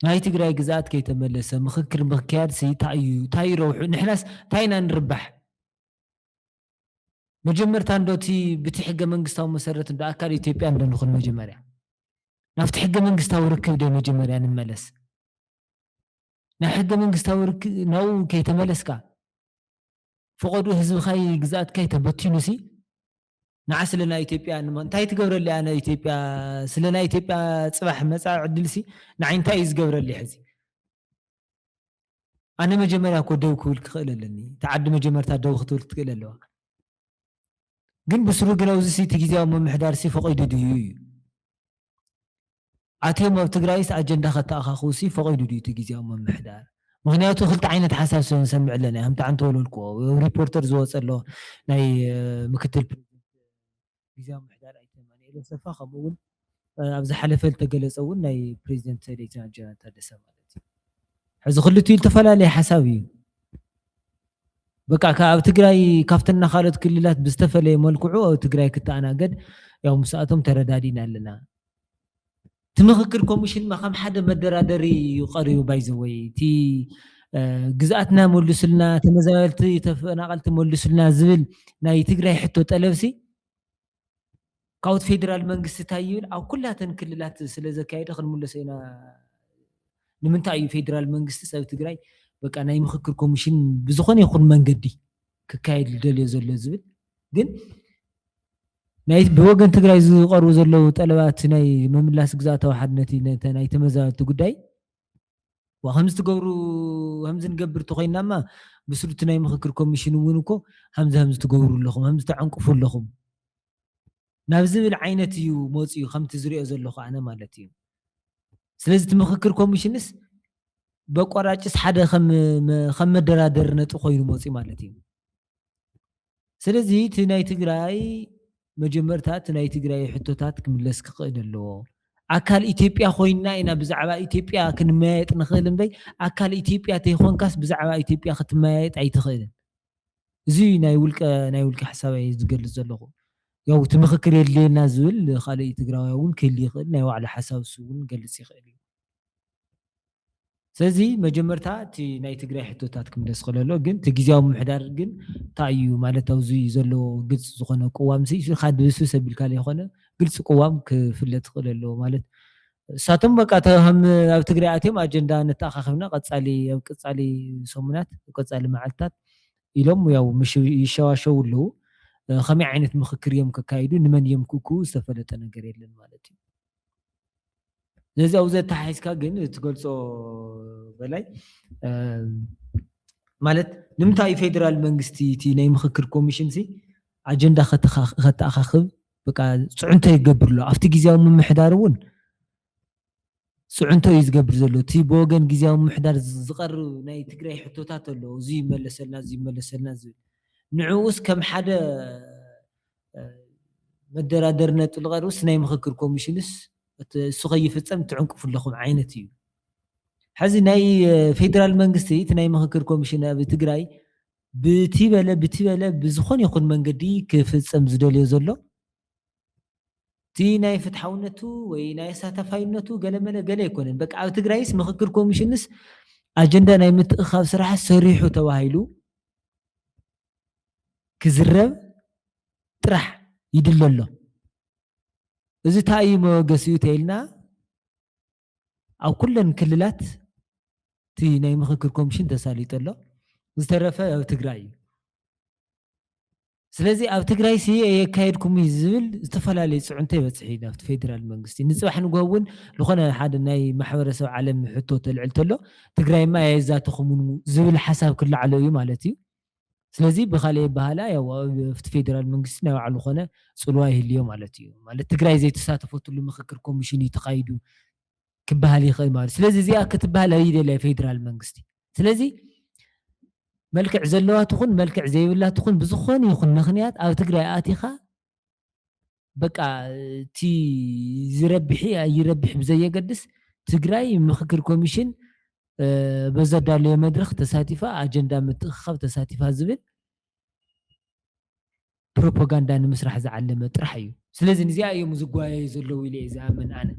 Speaker 1: ናይ ትግራይ ግዛኣት ከይተመለሰ ምክክር ምክያድ እንታይ ረውሑ ንሕናስ እንታይና ንርባሕ መጀመርታ እንዶቲ ብቲ ሕገ መንግስታዊ መሰረት እንዶ ኣካል ኢትዮጵያ እንዶ ንኹን መጀመርያ ናብቲ ሕገ መንግስታዊ ርክብ ዶ መጀመርያ ንመለስ ናይ ሕገ መንግስታዊ ናብኡ ከይተመለስካ ፈቆዱ ህዝብካይ ግዛእትካይ ተበቲኑሲ ንዓ ስለና ኢትዮጵያ እንታይ ትገብረሊ ኣነ ኢትዮጵያ ስለና ኢትዮጵያ ፅባሕ መፃ ዕድልሲ ንዓይ እንታይ እዩ ዝገብረሊ ሕዚ ኣነ መጀመርያ እኮ ደው ክብል ክኽእል ኣለኒ ተዓዲ መጀመርታ ደው ክትብል ትክእል ኣለዋ ግን ብስሩ ግን ኣብዚ እቲ ግዜያዊ ምምሕዳር ሲ ፈቂዱ ድዩ እዩ ኣትዮም ኣብ ትግራይስ ኣጀንዳ ከተኣኻኽቡሲ ፈቂዱ ድዩ እቲ ግዜያዊ ምምሕዳር ምክንያቱ ክልተ ዓይነት ሓሳብ ሰንሰምዕ ኣለና ከምቲ ዓንተ ወለልክዎ ሪፖርተር ዝወፀ ኣሎ ናይ ምክትል ግዜያዊ ምምሕዳር ኣይተማንኤል ሰፋ ከምኡ እውን ኣብ ዝሓለፈ ዝተገለፀ እውን ናይ ፕሬዚደንት ሌተናንት ጀነራል ታደሰ ማለት እዩ ሕዚ ክልቲኡ ዝተፈላለየ ሓሳብ እዩ በቃ ኣብ ትግራይ ካፍተና ካልኦት ክልላት ብዝተፈለየ መልክዑ ኣብ ትግራይ ክተኣናገድ ያው ምስኣቶም ተረዳዲና ኣለና ትምክክር ኮሚሽን ከም ሓደ መደራደሪ ቀሪቡ ባይዘወይ እቲ ግዛኣትና መልሱልና ተመዛበልቲ ተፈናቀልቲ መልሱልና ዝብል ናይ ትግራይ ሕቶ ጠለብሲ ካብቲ ፌደራል መንግስቲ እንታይ ይብል ኣብ ኩላተን ክልላት ስለ ዘካየደ ክንምለሶ ኢና ንምንታይ እዩ ፌደራል መንግስቲ ሰብ ትግራይ በቃ ናይ ምክክር ኮሚሽን ብዝኾነ ይኹን መንገዲ ክካየድ ዝደልዮ ዘሎ ዝብል ግን ናይ ብወገን ትግራይ ዝቀርቡ ዘለው ጠለባት ናይ ምምላስ ግዛእታዊ ሓድነት ናይ ተመዛበልቲ ጉዳይ ከምዚ ትገብሩ ከምዚ ንገብር ተኮይናማ ብስሉቲ ናይ ምክክር ኮሚሽን እውን እኮ ከምዚ ትገብሩ ኣለኹም ከምዚ ተዓንቅፉ ኣለኹም ናብ ዝብል ዓይነት እዩ መፅኡ ከምቲ ዝሪኦ ዘለኹ ኣነ ማለት እዩ ስለዚ እቲ ምክክር ኮሚሽንስ በቆራጭስ ሓደ ከም መደራደር ነጥብ ኮይኑ መፅኡ ማለት እዩ ስለዚ እቲ ናይ ትግራይ መጀመርታት ናይ ትግራይ ሕቶታት ክምለስ ክኽእል ኣለዎ ኣካል ኢትዮጵያ ኮይና ኢና ብዛዕባ ኢትዮጵያ ክንመያየጥ ንኽእል እምበይ ኣካል ኢትዮጵያ ተይኮንካስ ብዛዕባ ኢትዮጵያ ክትመያየጥ ኣይትኽእልን እዚ ናይ ውልቀ ሓሳበይ ዝገልፅ ዘለኹ ያው እቲ ምክክር የድልየና ዝብል ካልእ ትግራዋይ እውን ክህሊ ይኽእል ናይ ባዕሉ ሓሳብ እሱ እውን ገልፅ ይኽእል እዩ ስለዚ መጀመርታ እቲ ናይ ትግራይ ሕቶታት ክምለስ ክኽእል ኣሎ ግን እቲ ግዜያዊ ምምሕዳር ግን እንታይ እዩ ማለት ኣብዚ ዘለዎ ግልፂ ዝኾነ ቅዋም ካድ ብስብስ ኣቢልካ ዘይኮነ ግልፂ ቅዋም ክፍለጥ ክኽእል ኣለዎ ማለት እሳቶም በቃ ኣብ ትግራይ ኣትዮም ኣጀንዳ ነተኣኻኽብና ኣብ ቀፃሊ ሰሙናት ቀፃሊ መዓልትታት ኢሎም ያው ይሸዋሸው ኣለዉ ከመይ ዓይነት ምክክር እዮም ከካይዱ ንመን እዮም ክእክቡ ዝተፈለጠ ነገር የለን ማለት እዩ ስለዚ ኣብኡ ዘተሓሒዝካ ግን ትገልፆ በላይ ማለት ንምንታይ ፌደራል መንግስቲ እቲ ናይ ምክክር ኮሚሽን ኣጀንዳ ከተኣኻኽብ በቃ ፅዕንቶ ይገብር ኣሎ ኣብቲ ግዜያዊ ምምሕዳር እውን ፅዕንቶ እዩ ዝገብር ዘሎ እቲ ብወገን ግዜያዊ ምምሕዳር ዝቐርብ ናይ ትግራይ ሕቶታት ኣሎ እዚ ይመለሰልና እዚ ይመለሰልና ዝብል ንዕኡስ ከም ሓደ መደራደር ነጥብ ዝቐርብስ ናይ ምክክር ኮሚሽንስ እሱ ከይፍፀም ትዕንቅፉ ኣለኹም ዓይነት እዩ ሕዚ ናይ ፌደራል መንግስቲ እቲ ናይ ምክክር ኮሚሽን ኣብ ትግራይ ብቲ በለ ብዝኾነ ይኹን መንገዲ ክፍፀም ዝደልዮ ዘሎ እቲ ናይ ፍትሓውነቱ ወይ ናይ ኣሳታፋይነቱ ገለመለ ገለ ኣይኮነን በቃ ኣብ ትግራይስ ምክክር ኮሚሽንስ ኣጀንዳ ናይ ምትእኻብ ስራሕ ሰሪሑ ተባሂሉ ክዝረብ ጥራሕ ይድሎ ኣሎ እዚ እንታይ እዩ መበገሲኡ ተይልና ኣብ ኩለን ክልላት እቲ ናይ ምክክር ኮሚሽን ተሳሊጡ ኣሎ ዝተረፈ ኣብ ትግራይ እዩ ስለዚ ኣብ ትግራይ የካየድኩም እዩ ዝብል ዝተፈላለዩ ፅዕንቶ ይበፅሕ እዩ ናብቲ ፌደራል መንግስቲ ንፅባሕ ንግሆ እውን ዝኾነ ሓደ ናይ ማሕበረሰብ ዓለም ሕቶ ተልዕል ተሎ ትግራይማ የዛተኹምን ዝብል ሓሳብ ክላዓሎ እዩ ማለት እዩ ስለዚ ብካልእ ኣበሃላ ያው ኣብቲ ፌደራል መንግስቲ ናይ ባዕሉ ዝኾነ ፅልዋ ይህልዮ ማለት እዩ ማለት ትግራይ ዘይተሳተፈትሉ ምክክር ኮሚሽን እዩ ተኻይዱ ክበሃል ይኽእል ማለት ስለዚ እዚኣ ክትበሃል ኣይደልያ ፌደራል መንግስቲ ስለዚ መልክዕ ዘለዋ ትኹን መልክዕ ዘይብላ ትኹን ብዝኾነ ይኹን ምክንያት ኣብ ትግራይ ኣቲኻ በቃ እቲ ዝረብሕ ኣይረብሕ ብዘየገድስ ትግራይ ምክክር ኮሚሽን በዘዳለየ መድረክ ተሳቲፋ ኣጀንዳ ምትእኻብ ተሳቲፋ ዝብል ፕሮፓጋንዳ ንምስራሕ ዝዓለመ ጥራሕ እዩ ስለዚ ንዚኣ እዮም ዝጓየዩ ዘለዉ ኢለ ዝኣምን ኣነ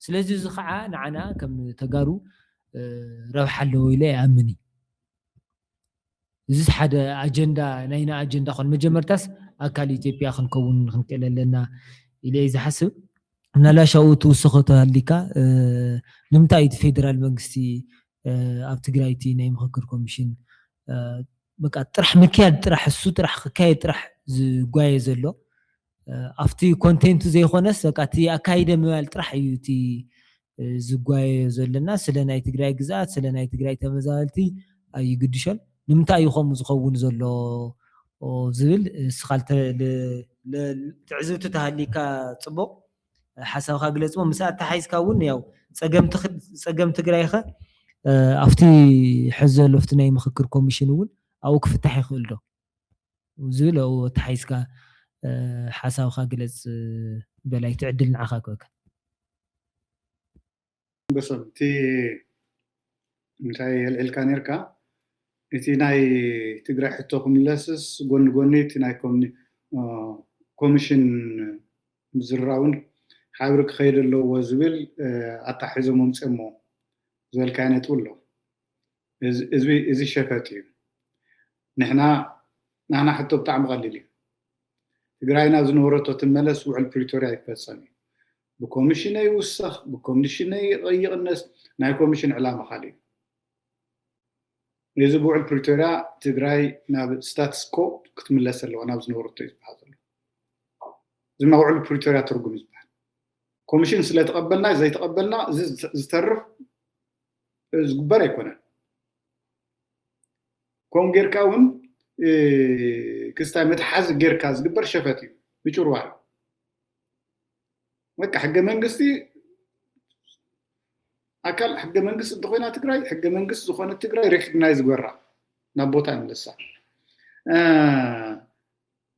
Speaker 1: ስለዚ እዚ ከዓ ንዓና ከም ተጋሩ ረብሓ ኣለዎ ኢለ ይኣምን እዩ እዚ ሓደ ኣጀንዳ ናይና ኣጀንዳ ኮን መጀመርታስ ኣካል ኢትዮጵያ ክንከውን ክንክእል ኣለና ኢለ ዝሓስብ ምናልባሽ ኣብኡ ትውስኾ ተሃሊካ ንምንታይ እቲ ፌደራል መንግስቲ ኣብ ትግራይቲ ናይ ምክክር ኮሚሽን በቃ ጥራሕ ምክያድ ጥራሕ እሱ ጥራሕ ክካየድ ጥራሕ ዝጓየ ዘሎ ኣብቲ ኮንቴንቱ ዘይኮነስ በቃ እቲ ኣካይደ ምባል ጥራሕ እዩ እቲ ዝጓየ ዘለና ስለ ናይ ትግራይ ግዛት ስለ ናይ ትግራይ ተመዛበልቲ ኣይግድሾን ንምንታይ እዩ ከምኡ ዝኸውን ዘሎ ዝብል ስኻልተ ትዕዝብቲ ተሃሊካ ፅቡቅ ሓሳብካ ግለጽ ምሳት ተሓይዝካ እውን ያው ፀገም ትግራይ ኸ ኣብቲ ሕዚ ዘሎ ኣብቲ ናይ ምክክር ኮሚሽን እውን ኣብኡ ክፍታሕ ይኽእል ዶ ዝብል ኣብኡ ተሓይዝካ ሓሳብካ ግለጽ በላይ ትዕድል ንዓኻ ክበካ
Speaker 3: በሰምቲ እንታይ የልዕልካ ነርካ እቲ ናይ ትግራይ ሕቶ ክምለስስ ጎኒ ጎኒ እቲ ናይ ኮሚሽን ምዝራውን ሓብሪ ክኸይድ ኣለዎ ዝብል ኣታሒዞም ወምፅሞ ዝበልካ ነጥብ ኣሎ እዚ ሸፈት እዩ ንሕና ሕቶ ብጣዕሚ ቀሊል እዩ ትግራይና ዝነበረቶ ትመለስ ውዕል ፕሪቶሪያ ይፈፀም እዩ ብኮሚሽን ይውሰኽ ብኮሚሽን ይቕነስ ናይ ኮሚሽን ዕላማ ካሊእ እዚ ብውዕል ፕሪቶሪያ ትግራይ ናብ ስታትስ ኮ ክትምለስ ኣለዋ ናብ ዝነበረቶ ይዝበሃል ዘሎ እዚ ውዕል ፕሪቶሪያ ትርጉም ይዝበሃል ኮሚሽን ስለተቐበልና ዘይተቐበልና እዚ ዝተርፍ ዝግበር ኣይኮነን ከም ጌርካ እውን ክስታይ መትሓዚ ጌርካ ዝግበር ሸፈት እዩ ብጭርዋር በቃ ሕገ መንግስቲ ኣካል ሕገ መንግስቲ እንተኮይና ትግራይ ሕገ መንግስቲ ዝኾነ ትግራይ ሬኮግናይዝ ግበራ ናብ ቦታ ይምለሳ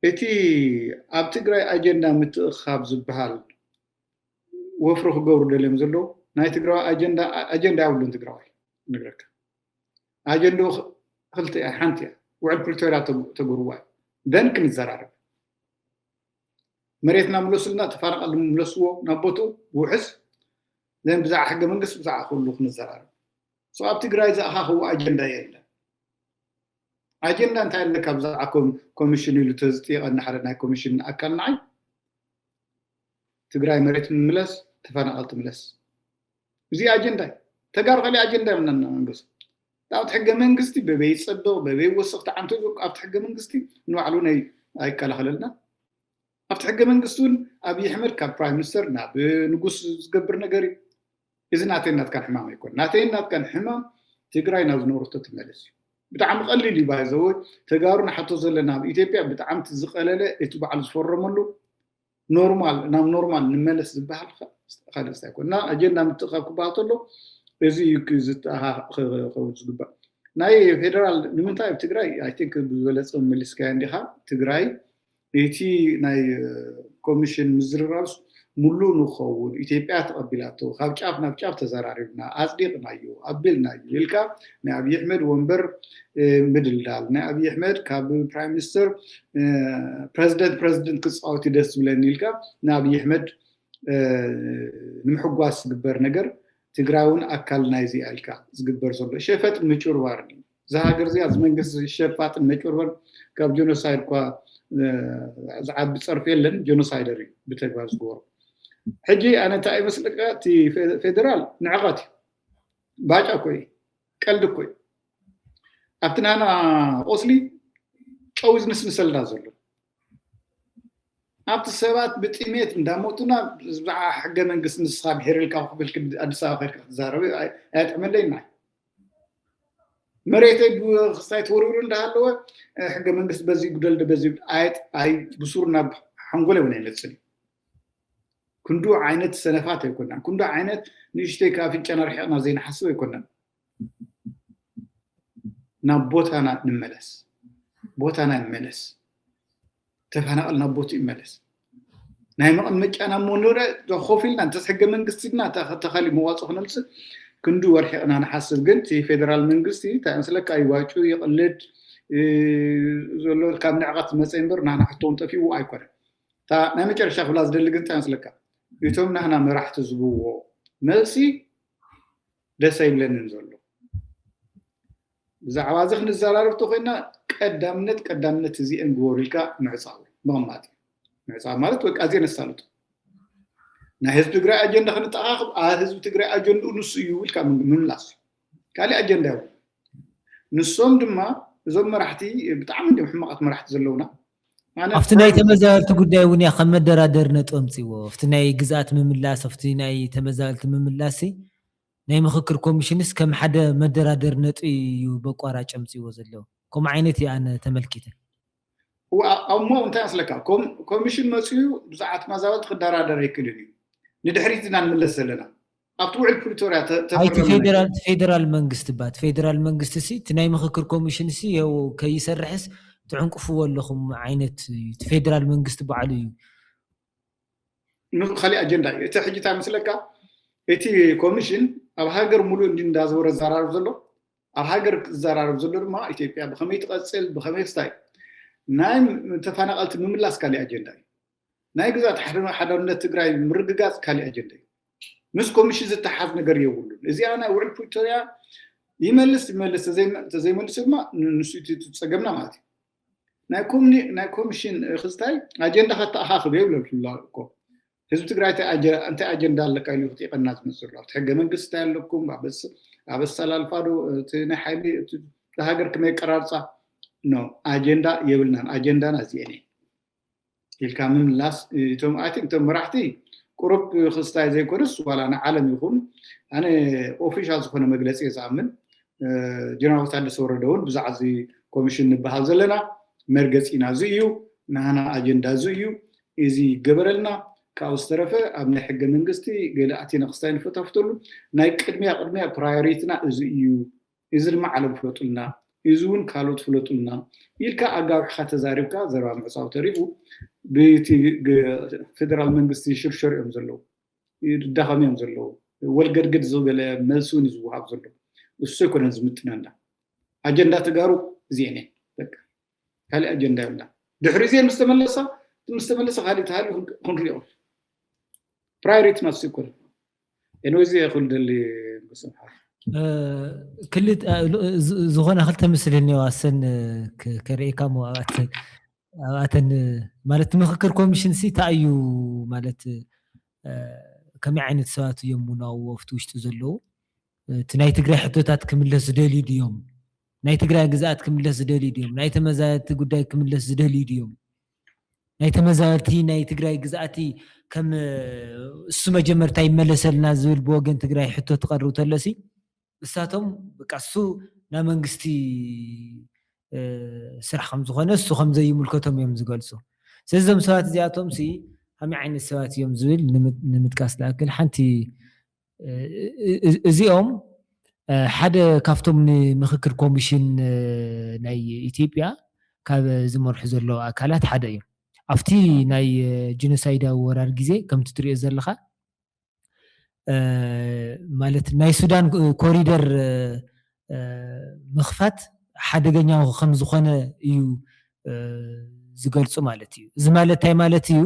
Speaker 3: እቲ ኣብ ትግራይ ኣጀንዳ ምትእኻብ ዝበሃል ወፍሪ ክገብሩ ደልዮም ዘለዉ ናይ ትግራይ ኣጀንዳ ያብሉን ትግራዋይ ንግረካ ኣጀንዳ ክልተ ሓንቲ እያ ውዕል ፕሪቶሪያ ተገርዋ ደን ክንዘራረብ መሬትና ምለሱልና ተፈናቀል ምለስዎ ናብ ቦትኡ ውሕስ ዘን ብዛዕ ሕገ መንግስቲ ብዛዕ ኩሉ ክንዘራረብ ኣብ ትግራይ ዝኣኻኽዎ ኣጀንዳ የለን ኣጀንዳ እንታይ ኣለካ ብዛዕባ ኮሚሽን ኢሉ ተዝጥየቐና ሓደ ናይ ኮሚሽን ኣካል ንዓይ ትግራይ መሬት ምምለስ ተፈናቀል ትምለስ እዚ ኣጀንዳ ተጋር ካሊእ ኣጀንዳ የብለና መንግስቲ ኣብቲ ሕገ መንግስቲ በበይ ይፀብቕ በበይ ይወስኽ ተዓንቶ ኣብቲ ሕገ መንግስቲ ንባዕሉ ኣይከላኸለልና ኣብቲ ሕገ መንግስቲ እውን ኣብይ ኣሕመድ ካብ ፕራይም ሚኒስተር ናብ ንጉስ ዝገብር ነገር እዩ እዚ ናተይናትካን ሕማም ኣይኮን ናተይናትካን ሕማም ትግራይ ናብ ዝነበረቶ ትመለስ እዩ ብጣዕሚ ቀሊል እዩ ባይዘዎ ተጋሩ ንሓቶ ዘለና ኣብ ኢትዮጵያ ብጣዕሚ ዝቐለለ እቲ በዓል ዝፈረመሉ ኖርማል ናብ ኖርማል ንመለስ ዝበሃል ካልእ ኣይኮን ኣጀንዳ ምትእኻብ ክበሃል ተሎ እዚ ዝግባእ ናይ ፌደራል ንምንታይ ኣብ ትግራይ ኣይ ቲንክ ብዝበለፀ መሊስካያ እንዲኻ ትግራይ እቲ ናይ ኮሚሽን ምዝርራብስ ሙሉእ ንኸውን ኢትዮጵያ ተቐቢላቶ ካብ ጫፍ ናብ ጫፍ ተዘራሪብና ኣፅዲቕናዮ ኣቢልናዮ ኢልካ ናይ ኣብይ ኣሕመድ ወንበር ምድልዳል ናይ ኣብይ ኣሕመድ ካብ ፕራይም ሚኒስተር ፕረዚደንት ክፃወት ደስ ዝብለኒ ኢልካ ናይ ኣብይ ኣሕመድ ንምሕጓስ ዝግበር ነገር ትግራይ እውን ኣካል ናይዚ ኢልካ ዝግበር ዘሎ ሸፈጥ ምጭርባር እዩ ዝሃገር እዚኣ ዝመንግስቲ ሸፋጥን መጭርባር ካብ ጆኖሳይድ እኳ ዝዓቢ ፀርፊ የለን ጆኖሳይደር እዩ ብተግባር ዝገበሮ ሕጂ ኣነ እንታይ ይመስለካ እቲ ፌደራል ንዕቐት እዩ ባጫ ኮይ ቀልዲ ኮይ ኣብቲ ናና ቆስሊ ጨው ዝንስንሰልና ዘሎ ኣብቲ ሰባት ብጥሜት እንዳሞቱና ብዛዕባ ሕገ መንግስቲ ንስኻ ብሒርልካ ክብል ኣዲስ ኣበባ ከይድካ ክትዛረብ ኣያጥዕመለይና መሬተይ ብክስታይ ተወርውሩ እንዳሃለወ ሕገ መንግስቲ በዚ ጉደል በዚ ኣይ ብሱር ናብ ሓንጎለ እውን ኣይመፅን ክንዱ ዓይነት ሰነፋት ኣይኮናን ክንዱ ዓይነት ንእሽተይ ካፍንጨና ርሒቕና ዘይንሓስብ ኣይኮናን ናብ ቦታና ንመለስ ቦታና ንመለስ ተፈናቀል ናብ ቦቱ ይመለስ ናይ መቐመጫና ሞኖረ ኮፍ ኢልና እንተስ ሕገ መንግስቲና ተኻሊ መዋፅእ ክነምፅእ ክንዱ ወርሒቕና ንሓስብ ግን እቲ ፌደራል መንግስቲ እንታይ መስለካ ይዋጩ ይቕልድ ዘሎ ካብ ንዕቐት ዝመፀ እምበር ናና ሕቶውን ጠፊኡ ኣይኮነን ናይ መጨረሻ ክብላ ዝደሊ ግን እንታይ መስለካ እቶም ናህና መራሕቲ ዝብዎ መልሲ ደስ ኣይብለንን ዘሎ ብዛዕባ እዚ ክንዘራረብ ተኮይና ቀዳምነት እዚአን ግበሩ ኢልካ ምዕፃው ምቕማጥ ምዕፃው ማለት በቃ እዚአን ነሳልጡ ናይ ህዝቢ ትግራይ ኣጀንዳ ክንጠኻኽብ ህዝቢ ትግራይ ኣጀንድኡ ንሱ እዩ ኢልካ ምምላስ ካልእ ኣጀንዳ ይብሉ ንሶም ድማ እዞም መራሕቲ ብጣዕሚ እዮም ሕማቃት መራሕቲ ዘለውና
Speaker 1: ኣብቲ ናይ ተመዛበልቲ ጉዳይ እውን እያ ከም መደራደሪ ነጥብ ኣምፂዎ ኣብቲ ናይ ግዝኣት ምምላስ ኣብቲ ናይ ተመዛበልቲ ምምላስ ናይ ምክክር ኮሚሽንስ ከም ሓደ መደራደሪ ነጥቢ እዩ በቋራጭ ኣምፂዎ ዘለዎ ከምኡ ዓይነት እያ ኣነ ተመልኪተ
Speaker 3: እሞ እንታይ መስለካ ኮሚሽን መፅኡ ብዛዕባ ተመዛበልቲ ክደራደር ይክእልን እዩ ንድሕሪት ኢና ንምለስ ዘለና ኣብቲ ውዕል ፕሪቶርያ
Speaker 1: ፌደራል መንግስቲ ባት ፌደራል መንግስቲ እቲ ናይ ምክክር ኮሚሽን ከይሰርሕስ ትዕንቅፍዎ ኣለኹም ዓይነት እቲ ፌደራል መንግስቲ በዓሉ እዩ
Speaker 3: ካሊእ ኣጀንዳ እዩ እቲ ሕጂ እንታይ መስለካ እቲ ኮሚሽን ኣብ ሃገር ሙሉእ እንዲ እንዳዘወረ ዘራርብ ዘሎ ኣብ ሃገር ዘራርብ ዘሎ ድማ ኢትዮጵያ ብከመይ ትቐፅል ብከመይ ክስታይ ናይ ተፈናቀልቲ ምምላስ ካሊእ ኣጀንዳ እዩ ናይ ግዛት ሓድነት ትግራይ ምርግጋፅ ካሊእ ኣጀንዳ እዩ ምስ ኮሚሽን ዝተሓዝ ነገር የብሉን እዚኣ ናይ ውዕል ፕሪቶርያ ይመልስ ተዘይመልስ ድማ ንሱ ትፀገምና ማለት እዩ ናይ ኮሚሽን ክስታይ ኣጀንዳ ከተኣኻኽብ የብለሉ እኮ ህዝቢ ትግራይ እንታይ ኣጀንዳ ኣለካ ኢሉ ክጥይቀና ዝመስሉ ኣብቲ ሕገ መንግስቲ ኣለኩም ኣብ ኣሰላልፋ ዶ እቲ ናይ ሓይሊ ሃገር ከመይ ቀራርፃ ኖ ኣጀንዳ የብልናን ኣጀንዳና እዚአን ኢልካ ምምላስ እቶም መራሕቲ ቁሩብ ክስታይ ዘይኮንስ ዋላ ንዓለም ይኹን ኣነ ኦፊሻል ዝኾነ መግለፂ ዝኣምን ጀነራል ታደሰ ወረደ እውን ብዛዕባ እዚ ኮሚሽን ንበሃል ዘለና መርገፂና እዚ እዩ ንሃና ኣጀንዳ እዚ እዩ እዚ ገበረልና ካብኡ ዝተረፈ ኣብ ናይ ሕገ መንግስቲ ገለ ኣቲና ክስታይ ንፈታፍተሉ ናይ ቅድሚያ ፕራዮሪቲና እዚ እዩ እዚ ድማ ዓለም ፍለጡልና እዚ እውን ካልኦት ፍለጡልና ኢልካ ኣጋዊሕካ ተዛሪብካ ዘረባ ምዕፃው ተሪፉ ብፌደራል መንግስቲ ሽርሸር እዮም ዘለዉ ይዳኸም እዮም ዘለዉ ወልገድገድ ዝበለ መልሲ እውን ዝወሃብ ዘሎ እሱ ኣይኮነን ዝምጥነና ኣጀንዳ ተጋሩ እዚአን በቃ ካልእ ኣጀንዳ የብላ ድሕሪ እዚአን ምስተመለሰ ካልእ ተሃልዩ ክንሪኦ ፕራዮሪቲ ናሱ ይኮነ ኤንወዚ ይኹል ደሊ ብስምሓ
Speaker 1: ዝኾነ ክልተ ምስሊ እኒኦ ኣሰን ከርእካ ኣብኣተን ማለት ምክክር ኮሚሽን እንታይ እዩ ማለት ከመይ ዓይነት ሰባት እዮም ናብኡ ኣብቲ ውሽጢ ዘለዉ እቲ ናይ ትግራይ ሕቶታት ክምለስ ዝደልዩ ድዮም ናይ ትግራይ ግዝኣት ክምለስ ዝደልዩ ድዮም ናይ ተመዛበልቲ ጉዳይ ክምለስ ዝደልዩ ድዮም ናይ ተመዛበልቲ ናይ ትግራይ ግዝኣቲ ከም እሱ መጀመርታ ይመለሰልና ዝብል ብወገን ትግራይ ሕቶ ትቐርቡ ተለሲ እሳቶም በቃ እሱ ናይ መንግስቲ ስራሕ ከም ዝኾነ እሱ ከም ዘይምልከቶም እዮም ዝገልፁ ስለዞም ሰባት እዚኣቶም ከመይ ዓይነት ሰባት እዮም ዝብል ንምጥቃስ ዝኣክል ሓንቲ እዚኦም ሓደ ካብቶም ንምክክር ኮሚሽን ናይ ኢትዮጵያ ካብ ዝመርሑ ዘለዉ ኣካላት ሓደ እዮም ኣብቲ ናይ ጂኖሳይዳዊ ወራር ግዜ ከምቲ ትሪኦ ዘለካ ማለት ናይ ሱዳን ኮሪደር ምኽፋት ሓደገኛ ከም ዝኾነ እዩ ዝገልፁ ማለት እዩ እዚ ማለት እንታይ ማለት እዩ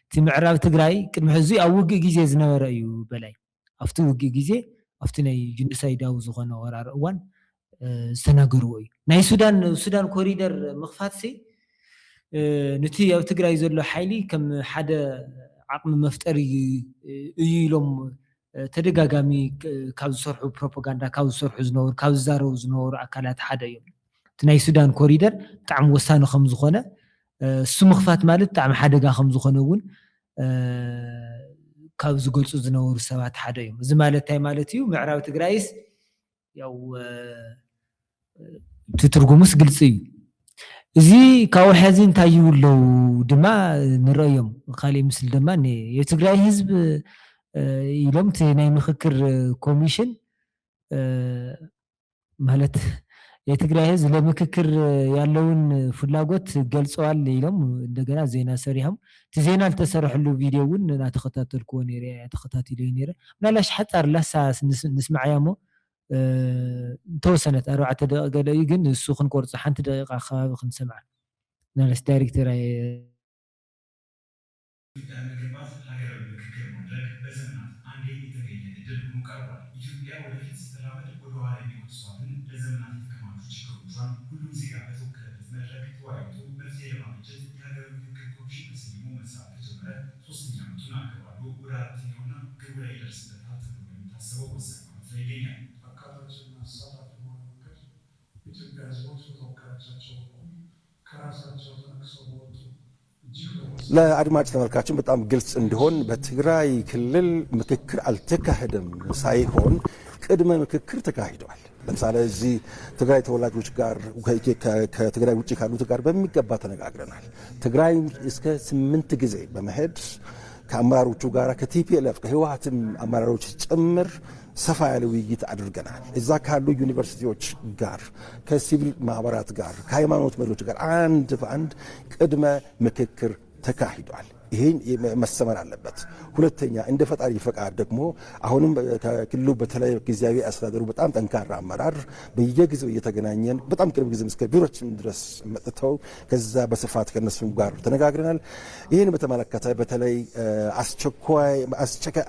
Speaker 1: እቲ ምዕራብ ትግራይ ቅድሚ ሕዚ ኣብ ውግእ ግዜ ዝነበረ እዩ በላይ ኣብቲ ውግእ ግዜ ኣብቲ ናይ ጂኖሳይዳዊ ዝኾነ ወራር እዋን ዝተናገርዎ እዩ ናይ ሱዳን ኮሪደር ምኽፋት ነቲ ኣብ ትግራይ ዘሎ ሓይሊ ከም ሓደ ዓቕሚ መፍጠሪ እዩ ኢሎም ተደጋጋሚ ካብ ዝሰርሑ ፕሮፓጋንዳ ካብ ዝሰርሑ ዝነበሩ ካብ ዝዛረቡ ዝነበሩ ኣካላት ሓደ እዮም እቲ ናይ ሱዳን ኮሪደር ብጣዕሚ ወሳኒ ከም ዝኾነ እሱ ምኽፋት ማለት ብጣዕሚ ሓደጋ ከም ዝኾነ እውን ካብ ዝገልፁ ዝነበሩ ሰባት ሓደ እዮም እዚ ማለት እንታይ ማለት እዩ ምዕራብ ትግራይስ ያው እቲ ትርጉሙስ ግልፂ እዩ እዚ ካብኡ ሕዚ እንታይ ይብለው ድማ ንሪኦም ካሊእ ምስሊ ድማ የትግራይ ህዝብ ኢሎም እቲ ናይ ምክክር ኮሚሽን ማለት የትግራይ ህዝብ ለምክክር ያለውን ፍላጎት ገልጸዋል ኢሎም እንደገና ዜና ሰሪሖም እቲ ዜና ዝተሰርሐሉ ቪድዮ እውን እናተኸታተልክዎ ነይረ ተኸታቲለ ነይረ ምናልባሽ ሓፃር ላሳ ንስማዕያ ሞ ተወሰነት 4 ደቂቃ ገለ እዩ ግን እሱ ክንቆርፆ ሓንቲ ደቂቃ ከባቢ ክንሰምዓ ምናልባሽ ዳይሬክተር
Speaker 4: ለመገንባት ሀገራዊ ምክክር ማድረግ በዘመናት አንዴ የተገኘ እድል ሆኖ ቀርቧል። ኢትዮጵያ ወደፊት ስትራመድ ወደ ኋላ የሚጎትቷትን ለዘመናት የተከማቹ ችግሮቿን ሁሉም ዜጋ በተወከለበት መድረክ ተወያይቶ መፍትሄ ለማበጀት የሀገራዊ ምክክር ኮሚሽን ተሰይሞ መስራት ከጀመረ 3ኛ ዓመቱን አከብሯል። ወደ 4ኛውና ግቡ ላይ ይደርስበታል ተብሎ የሚታሰበው ወሳኝ ዓመት እየተነሳ ይገኛል። አካታችና አሳታፊ በሆነ መንገድ ኢትዮጵያ ሕዝቦች በተወካዮቻቸው በኩል ከራሳቸው ተነቅሰው በወጡ
Speaker 5: ለአድማጭ ተመልካችን በጣም ግልጽ እንዲሆን በትግራይ ክልል ምክክር አልተካሄደም ሳይሆን ቅድመ ምክክር ተካሂደዋል። ለምሳሌ እዚህ ትግራይ ተወላጆች ጋር ከትግራይ ውጭ ካሉት ጋር በሚገባ ተነጋግረናል። ትግራይ እስከ 8 ጊዜ በመሄድ ከአመራሮቹ ጋር ከቲፒኤልኤፍ ከህወሓትም አመራሮች ጭምር ሰፋ ያለ ውይይት አድርገናል። እዛ ካሉ ዩኒቨርሲቲዎች ጋር ከሲቪል ማህበራት ጋር ከሃይማኖት መሪዎች ጋር አንድ በአንድ ቅድመ ምክክር ተካሂዷል። ይህን መሰመር አለበት። ሁለተኛ እንደ ፈጣሪ ፈቃድ ደግሞ አሁንም ከክልሉ በተለይ ጊዜያዊ አስተዳደሩ በጣም ጠንካራ አመራር በየጊዜው እየተገናኘን በጣም ቅርብ ጊዜ እስከ ቢሮችን ድረስ መጥተው ከዛ በስፋት ከነሱም ጋር ተነጋግረናል። ይህን በተመለከተ በተለይ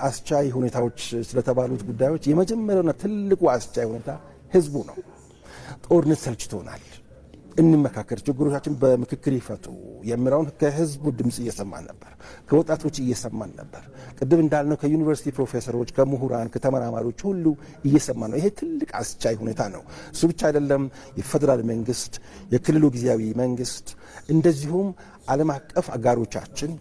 Speaker 5: አስቻይ ሁኔታዎች ስለተባሉት ጉዳዮች የመጀመሪያውና ትልቁ አስቻይ ሁኔታ ህዝቡ ነው። ጦርነት ሰልችቶናል፣ እንመካከር፣ ችግሮቻችን በምክክር ይፈቱ የሚለውን ከህዝቡ ድምፅ እየሰማን ነበር፣ ከወጣቶች እየሰማን ነበር። ቅድም እንዳልነው ከዩኒቨርሲቲ ፕሮፌሰሮች፣ ከምሁራን፣ ከተመራማሪዎች ሁሉ እየሰማን ነው። ይሄ ትልቅ አስቻይ ሁኔታ ነው። እሱ ብቻ አይደለም። የፌዴራል መንግስት፣ የክልሉ ጊዜያዊ መንግስት እንደዚሁም ዓለም አቀፍ አጋሮቻችን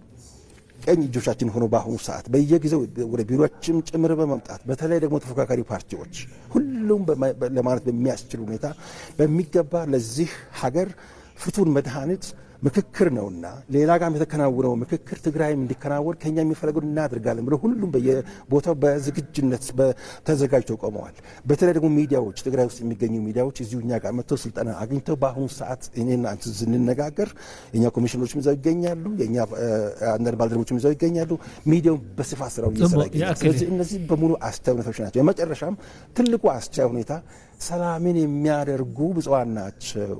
Speaker 5: ቀኝ እጆቻችን ሆኖ በአሁኑ ሰዓት በየጊዜው ወደ ቢሮዎችም ጭምር በመምጣት በተለይ ደግሞ ተፎካካሪ ፓርቲዎች ሁሉም ለማለት በሚያስችል ሁኔታ በሚገባ ለዚህ ሀገር ፍቱን መድኃኒት ምክክር ነውና ሌላ ጋር የተከናወነው ምክክር ትግራይም እንዲከናወን ከኛ የሚፈለገው እናደርጋለን ብለው ሁሉም በየቦታው በዝግጁነት ተዘጋጅተው ቆመዋል። በተለይ ደግሞ ሚዲያዎች፣ ትግራይ ውስጥ የሚገኙ ሚዲያዎች እዚሁ እኛ ጋር መጥተው ስልጠና አግኝተው በአሁኑ ሰዓት እኔና አንቺ ስንነጋገር የኛ ኮሚሽነሮችም እዛው ይገኛሉ፣ የኛ አንዳንድ ባልደረቦችም እዛው ይገኛሉ። ሚዲያው በስፋት ስራው እየሰራ ይገኛል። ስለዚህ እነዚህ በሙሉ አስቻይ ሁኔታዎች ናቸው። የመጨረሻም ትልቁ አስቻይ ሁኔታ ሰላምን የሚያደርጉ ብፁዓን ናቸው።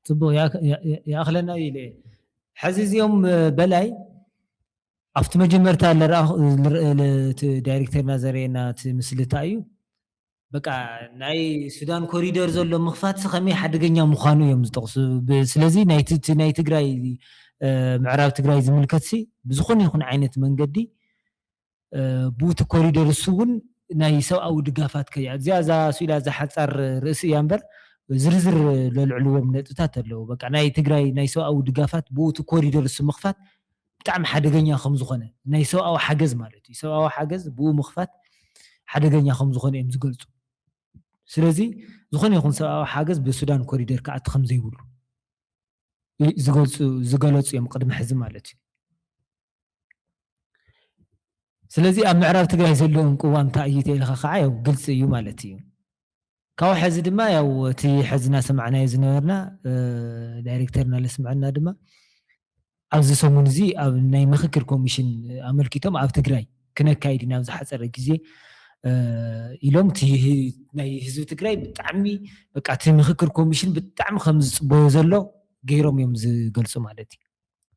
Speaker 1: ጽቡቅ ያእኽለና ኢለ ሕዚ እዚኦም በላይ ኣብቲ መጀመርታ እቲ ዳይሬክተርና ዘርእየና እቲ ምስልታ እዩ። በቃ ናይ ሱዳን ኮሪደር ዘሎ ምኽፋት ከመይ ሓደገኛ ምዃኑ እዮም ዝጠቕሱ። ስለዚ ናይ ትግራይ ምዕራብ ትግራይ ዝምልከት ብዝኾነ ይኹን ዓይነት መንገዲ ብቲ ኮሪደር እሱ እውን ናይ ሰብኣዊ ድጋፋት ከያ እዚኣ እዛ ስኢላ ዝሓፃር ርእሲ እያ እምበር ዝርዝር ለልዕልዎም ነጥብታት ኣለዉ። በቃ ናይ ትግራይ ናይ ሰብኣዊ ድጋፋት ብኡቲ ኮሪደር እሱ ምኽፋት ብጣዕሚ ሓደገኛ ከም ዝኾነ ናይ ሰብኣዊ ሓገዝ ማለት እዩ። ሰብኣዊ ሓገዝ ብኡ ምኽፋት ሓደገኛ ከም ዝኾነ እዮም ዝገልፁ። ስለዚ ዝኾነ ይኹን ሰብኣዊ ሓገዝ ብሱዳን ኮሪደር ክኣቲ ከም ዘይብሉ ዝገለፁ እዮም ቅድሚ ሕዚ ማለት እዩ። ስለዚ ኣብ ምዕራብ ትግራይ ዘለዎም ቅዋም እንታይ ኢልካ ከዓ ያው ግልፂ እዩ ማለት እዩ። ካብኡ ሕዚ ድማ ያው እቲ ሕዝና ሰማዕናዮ ዝነበርና ዳይሬክተርና ለስምዐና ድማ ኣብዚ ሰሙን እዚ ኣብ ናይ ምክክር ኮሚሽን ኣመልኪቶም ኣብ ትግራይ ክነካይድ ናብ ዝሓፀረ ግዜ ኢሎም እቲ ናይ ህዝቢ ትግራይ ብጣዕሚ በቃ እቲ ምክክር ኮሚሽን ብጣዕሚ ከም ዝፅበዮ ዘሎ ገይሮም እዮም ዝገልፁ ማለት እዩ።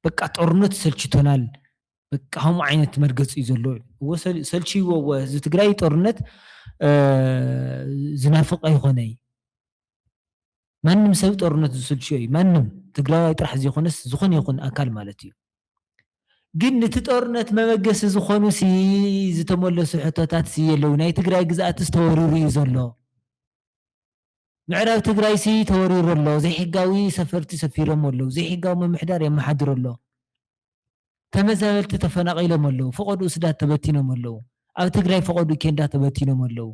Speaker 1: በቃ ጦርነት ሰልችቶናል፣ በቃ ከምኡ ዓይነት መርገፂ እዩ ዘሎ። ሰልችይዎ ህዝቢ ትግራይ ጦርነት ዝናፍቕ ኣይኮነይ። ማንም ሰብ ጦርነት ዝስልችዮ እዩ። ማንም ትግራዋይ ጥራሕ ዘይኮነስ ዝኾነ ይኹን ኣካል ማለት እዩ። ግን ነቲ ጦርነት መበገሲ ዝኾኑ ዝተመለሱ ሕቶታት የለው። ናይ ትግራይ ግዝኣት ተወሪሩ እዩ ዘሎ። ምዕራብ ትግራይ ተወሪሩ ኣሎ። ዘይሕጋዊ ሰፈርቲ ሰፊሮም ኣለዉ። ዘይሕጋዊ ምምሕዳር የመሓድሩ ኣሎ። ተመዛበልቲ ተፈናቂሎም ኣለዉ። ፈቐዱ ስዳት ተበቲኖም ኣለዉ። ኣብ ትግራይ ፈቐዱ ኬንዳ ተበቲኖም ኣለዉ።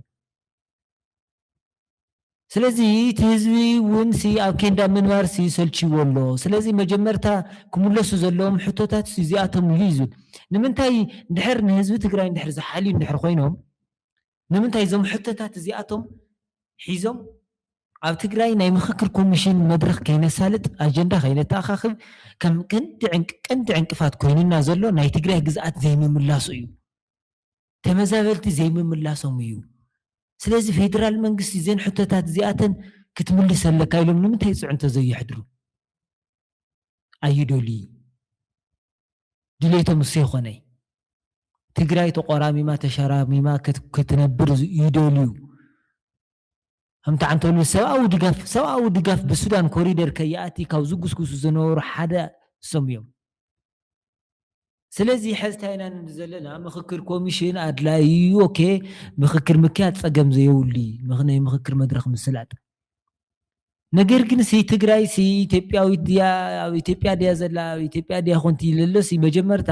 Speaker 1: ስለዚ እቲ ህዝቢ እውን ኣብ ኬንዳ ምንባር ሰልችይዎ ኣሎ። ስለዚ መጀመርታ ክምለሱ ዘለዎም ሕቶታት እዚኣቶም እዩ ዝብል። ንምንታይ እንድሕር ንህዝቢ ትግራይ እንድሕር ዝሓልዩ እንድሕር ኮይኖም ንምንታይ እዞም ሕቶታት እዚኣቶም ሒዞም ኣብ ትግራይ ናይ ምክክር ኮሚሽን መድረክ ከይነሳልጥ ኣጀንዳ ከይነተኣኻኽብ ከም ቀንዲ ዕንቅፋት ኮይኑና ዘሎ ናይ ትግራይ ግዝኣት ዘይምምላሱ እዩ። ተመዛበልቲ ዘይምምላሶም እዩ። ስለዚ ፌደራል መንግስቲ ዘን ሕቶታት እዚኣተን ክትምልስ ኣለካ ኢሎም ንምንታይ ፅዕንቶ ዘይሕድሩ ኣይደልዩ። ድሌቶም እሱ ይኾነይ ትግራይ ተቆራሚማ ተሸራሚማ ክትነብር ይደልዩ። ከምቲ ዓንተሉ ሰብኣዊ ድጋፍ ብሱዳን ኮሪደር ከይኣቲ ካብ ዝጉስጉሱ ዝነበሩ ሓደ እሶም እዮም። ስለዚህ ሕዝታይና ንዘለና ምክክር ኮሚሽን ኣድላይ ኦኬ ምክክር ምክያድ ፀገም ዘየውሊ ምክናይ ምክክር መድረክ ምስላጥ ነገር ግን ሲ ትግራይ ሲ ኢትዮጵያዊት ድያ ኣብ ኢትዮጵያ ድያ ዘላ ኣብ ኢትዮጵያ ድያ ኮንቲ ይለለሲ መጀመርታ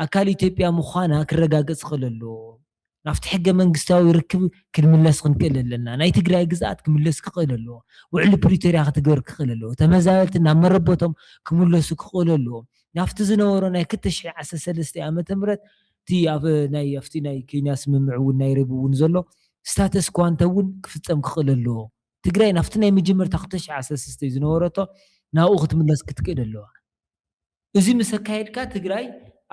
Speaker 1: ኣካል ኢትዮጵያ ምዃና ክረጋገፅ ክእለሎ ናፍቲ ሕገ መንግስታዊ ርክብ ክንምለስ ክንክእል ኣለና ናይ ትግራይ ግዝኣት ክምለስ ክኽእል ኣለዎ ውዕሊ ፕሪቶርያ ክትገበር ክኽእል ኣለዎ ተመዛበልቲ ናብ መረበቶም ክምለሱ ክኽእል ኣለዎ ናፍቲ ዝነበሮ ናይ 2013 ዓመተ ምህረት እቲ ኣብ ናይ ኣፍቲ ናይ ኬንያ ስምምዕ እውን ናይ ረቡዕ እውን ዘሎ ስታተስ ኳንተ እውን ክፍፀም ክኽእል ኣለዎ ትግራይ ናፍቲ ናይ መጀመርታ 2013 ዝነበረቶ ናብኡ ክትምለስ ክትክእል ኣለዋ እዚ ምስ ኣካየድካ ትግራይ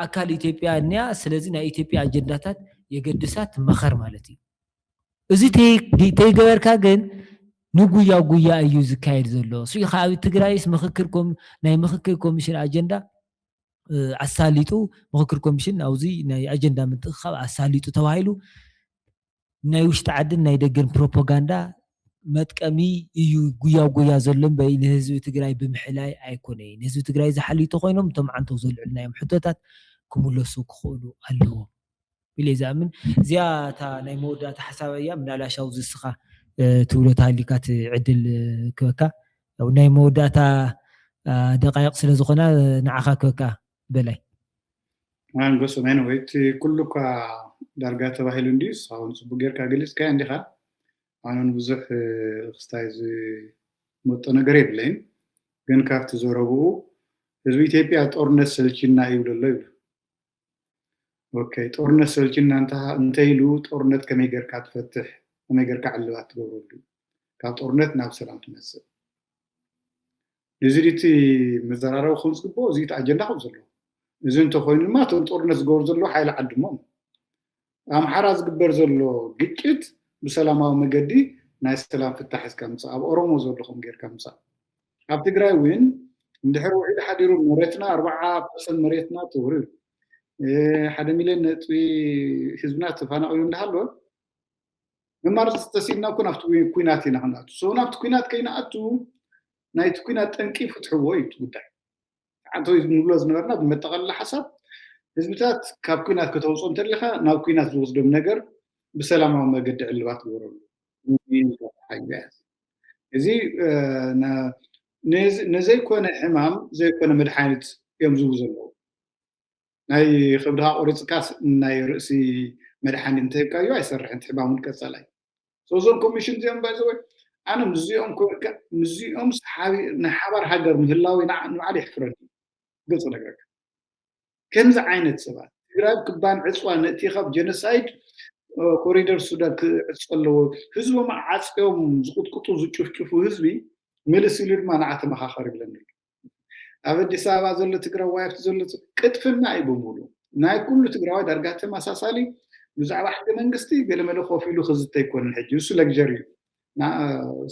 Speaker 1: ኣካል ኢትዮጵያ እንያ ስለዚ ናይ ኢትዮጵያ ኣጀንዳታት የገድሳት መኸር ማለት እዩ እዚ ተይገበርካ ግን ንጉያ ጉያ እዩ ዝካየድ ዘሎ እሱ ኣብ ትግራይስ ናይ ምክክር ኮሚሽን ኣጀንዳ ኣሳሊጡ ምክክር ኮሚሽን ኣብዚ ናይ ኣጀንዳ ምትእኽኻብ ኣሳሊጡ ተባሂሉ ናይ ውሽጢ ዓድን ናይ ደገን ፕሮፓጋንዳ መጥቀሚ እዩ ጉያ ጉያ ዘሎ እምበይ ንህዝቢ ትግራይ ብምሕላይ ኣይኮነይ ንህዝቢ ትግራይ ዝሓሊጡ ኮይኖም እቶም ዓንተው ዘልዑልናዮም ሕቶታት ክምለሱ ክኽእሉ ኣለዎ ኢለ ዝኣምን እዚኣ እታ ናይ መወዳእታ ሓሳብ እያ ምናልባሽ ኣብዚ እስኻ ትብሎ ታሃሊካ ትዕድል ክበካ ናይ መወዳእታ ደቃይቕ ስለ ዝኾና ንዓኻ ክበካ በላይ
Speaker 3: አንጎስ ማይነ ወይት ኩሉ ኳ ዳርጋ ተባሂሉ እንዲስ አሁን ጽቡቅ ጌርካ ገለጽካ እንዲኻ አሁን ብዙሕ ክስታይ ዝመጦ ነገር የብለይን ግን ካብቲ ዘረቡ ህዝቢ ኢትዮጵያ ጦርነት ሰልችና ይብለሎ ይብሉ ኦኬ ጦርነት ሰልችና እንተይሉ ጦርነት ከመይ ጌርካ ትፈትሕ ከመይ ጌርካ ዕልባት ትገብረሉ ካብ ጦርነት ናብ ሰላም ትመጽእ ንዝሪቲ መዘራረብ ክምጽቦ እዚ ኣጀንዳ ከም ዘሎ እዚ እንተኮይኑ ድማ እቶም ጦርነት ዝገብሩ ዘሎ ሓይሊ ዓድሞም ኣምሓራ ዝግበር ዘሎ ግጭት ብሰላማዊ መገዲ ናይ ሰላም ፍታሕ እስከምፅእ ኣብ ኦሮሞ ዘሎ ከም ጌርካ ምፅእ ኣብ ትግራይ እውን እንድሕር ውዒድ ሓዲሩ መሬትና 40% መሬትና ትውርድ 1 ሚልዮን ነጥቢ ህዝብና ተፈናቂሉ እንዳሃለወ መማር ዝተሲና እኮ ናብቲ ኩናት ኢና ክንኣቱ ሶ ናብቲ ኩናት ከይናኣቱ ናይቲ ኩናት ጠንቂ ፍትሕዎ እዩ ጉዳይ አንተ ንብሎ ዝነበርና ብመጠቀለለ ሓሳብ ህዝብታት ካብ ኩናት ከተውፅኦ እንተለኻ ናብ ኩናት ዝወስዶም ነገር ብሰላማዊ መገዲ ዕልባት ዝገብረሉ እዚ ንዘይኮነ ሕማም ዘይኮነ መድሓኒት እዮም ዝህቡ ዘለዉ ናይ ክብድኻ ቆሪፅካስ ናይ ርእሲ መድሓኒት እንተሂብካዮ ኣይሰርሕን ሕማሙን ቀፀላይ እዞም ኮሚሽን እዚኦም ባይዘወይ ኣነ ምዚኦም ንሓባር ሃገር ምህላዊ ንባዕሉ ይሕፍረኒ ግልጽ ነገርካ ከምዚ ዓይነት ሰባት ትግራይ ክባን ዕፅዋ ነቲ ካብ ጀኖሳይድ ኮሪደር ሱዳን ክዕፅው ኣለዎ ህዝቦም ዓፅዮም ዝቁጥቁጡ ዝጭፍጭፉ ህዝቢ መልስ ኢሉ ድማ ንዓተ መኻኸር ይብለኒ ኣብ ኣዲስ ኣበባ ዘሎ ትግራዋይ ኣብቲ ዘሎ ቅጥፍና እዩ በሙሉ ናይ ኩሉ ትግራዋይ ዳርጋ ተመሳሳሊ ብዛዕባ ሕገ መንግስቲ ገለመለ ኮፍ ኢሉ ክዝተ ኣይኮነን ሕጂ እሱ ለግጀሪ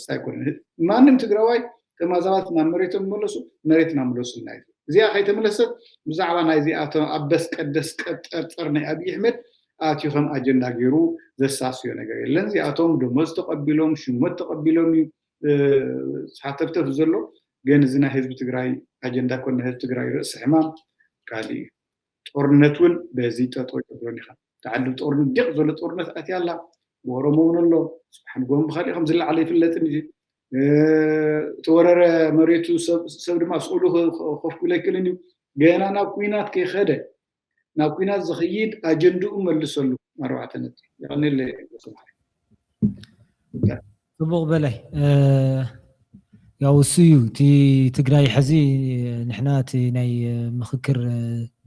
Speaker 3: ሳይኮነን ማንም ትግራዋይ ተማዛባት ናብ መሬቶም መለሱ መሬትና መለሱ ናይ እዚኣ ከይተመለሰት ብዛዕባ ናይ እዚኣቶም ኣበስ ቀደስ ቀጠርጠር ናይ ኣብይ ኣሕመድ ኣትዮም ኣጀንዳ ገይሩ ዘሳስዮ ነገር የለን እዚኣቶም ደሞዝ ተቐቢሎም ሽመት ተቐቢሎም ሳተፍተፍ ዘሎ ግን እዚ ናይ ህዝቢ ትግራይ ኣጀንዳ ኮነ ህዝቢ ትግራይ ርእሲ ሕማም ካሊእ ጦርነት እውን በዚ ጠጠው ይብሎን ኢኻ ተዓዲ ጦርነት ድቕ ዘሎ ጦርነት ኣትያላ ወሮሞ እውን ኣሎ ስብሓን ጎም ብኻሊእ ከም ዝለዓለ ይፍለጥን እዩ ተወረረ መሬቱ ሰብ ድማ ስኡሉ ኮፍ ክብል ኣይክእልን እዩ ገና ናብ ኩናት ከይኸደ ናብ ኩናት ዝኽይድ ኣጀንድኡ መልሰሉ ኣርባዕተ ነጥቢ ይቐኒለ
Speaker 1: ጽቡቕ በላይ ያው እሱ እዩ እቲ ትግራይ ሕዚ ንሕና እቲ ናይ ምክክር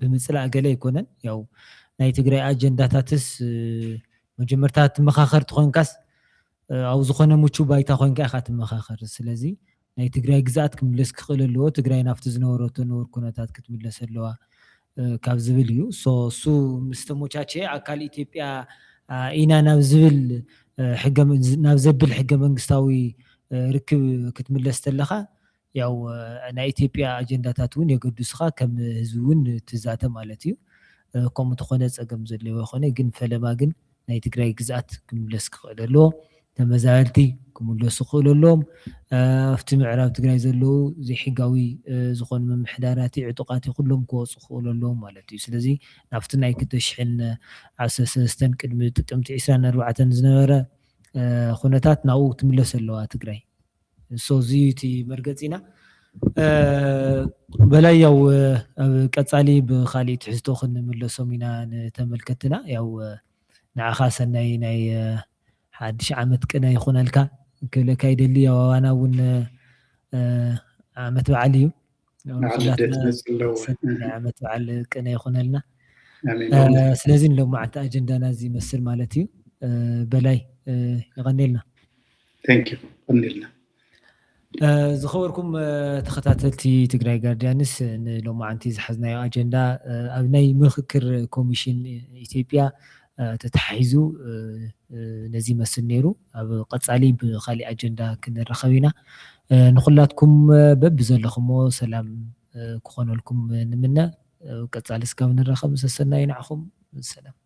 Speaker 1: ብምፅላእ ገለ ኣይኮነን ያው ናይ ትግራይ ኣጀንዳታትስ መጀመርታ ትመኻኸርቲ ኮይንካስ ኣብ ዝኾነ ምቹ ባይታ ኮይንካ ኢኻ ትመኻኸር ስለዚ ናይ ትግራይ ግዝኣት ክምለስ ክኽእል ኣለዎ ትግራይ ናብቲ ዝነበረቶ ነበሩ ኩነታት ክትምለስ ኣለዋ ካብ ዝብል እዩ እሱ ምስ ተሞቻቸየ ኣካል ኢትዮጵያ ኢና ናብ ዝብል ናብ ዘብል ሕገ መንግስታዊ ርክብ ክትምለስ ተለኻ ያው ናይ ኢትዮጵያ ኣጀንዳታት እውን የገድሱኻ ከም ህዝቢ እውን ትዛተ ማለት እዩ ከምኡ ተኾነ ፀገም ዘለዎ ይኾነ ግን ፈለማ ግን ናይ ትግራይ ግዝኣት ክምለስ ክኽእል ኣለዎ ተመዛበልቲ ክምለሱ ክእለሎም ኣብቲ ምዕራብ ትግራይ ዘለዉ ዘይሕጋዊ ዝኾኑ ምምሕዳራት ዕጡቃት ኩሎም ክወፁ ክእለሎም ማለት እዩ። ስለዚ ናብቲ ናይ 2013 ቅድሚ ጥቅምቲ 24 ዝነበረ ኩነታት ናብኡ ትምለስ ኣለዋ ትግራይ። እዚ እቲ መርገፂና በላይ ያው ኣብ ቀፃሊ ብካሊእ ትሕዝቶ ክንምለሶም ኢና ንተመልከትና። ያው ንዓኻ ሰናይ ናይ ሓድሽ ዓመት ቅነ ይኹነልካ ክብለካ ይደሊ። ያው ኣዋና እውን ዓመት በዓል እዩ። ዓመት በዓል ቅነ ይኹነልና። ስለዚ ንሎማዓንቲ ኣጀንዳና እዚ ይመስል ማለት እዩ። በላይ ይቀኒልና።
Speaker 3: ቀኒልና
Speaker 1: ዝኸበርኩም ተኸታተልቲ ትግራይ ጋርድያንስ ንሎማዓንቲ ዝሓዝናዮ ኣጀንዳ ኣብ ናይ ምክክር ኮሚሽን ኢትዮጵያ ተታሒዙ ነዚ ይመስል ነይሩ። ኣብ ቀፃሊ ብካሊእ ኣጀንዳ ክንረኸብ ኢና። ንኩላትኩም በቢ ዘለኹሞ ሰላም ክኾነልኩም ንምነ። ቀፃሊ እስካብ ንረኸብ ሰሰናይ ንዓኹም ሰላም።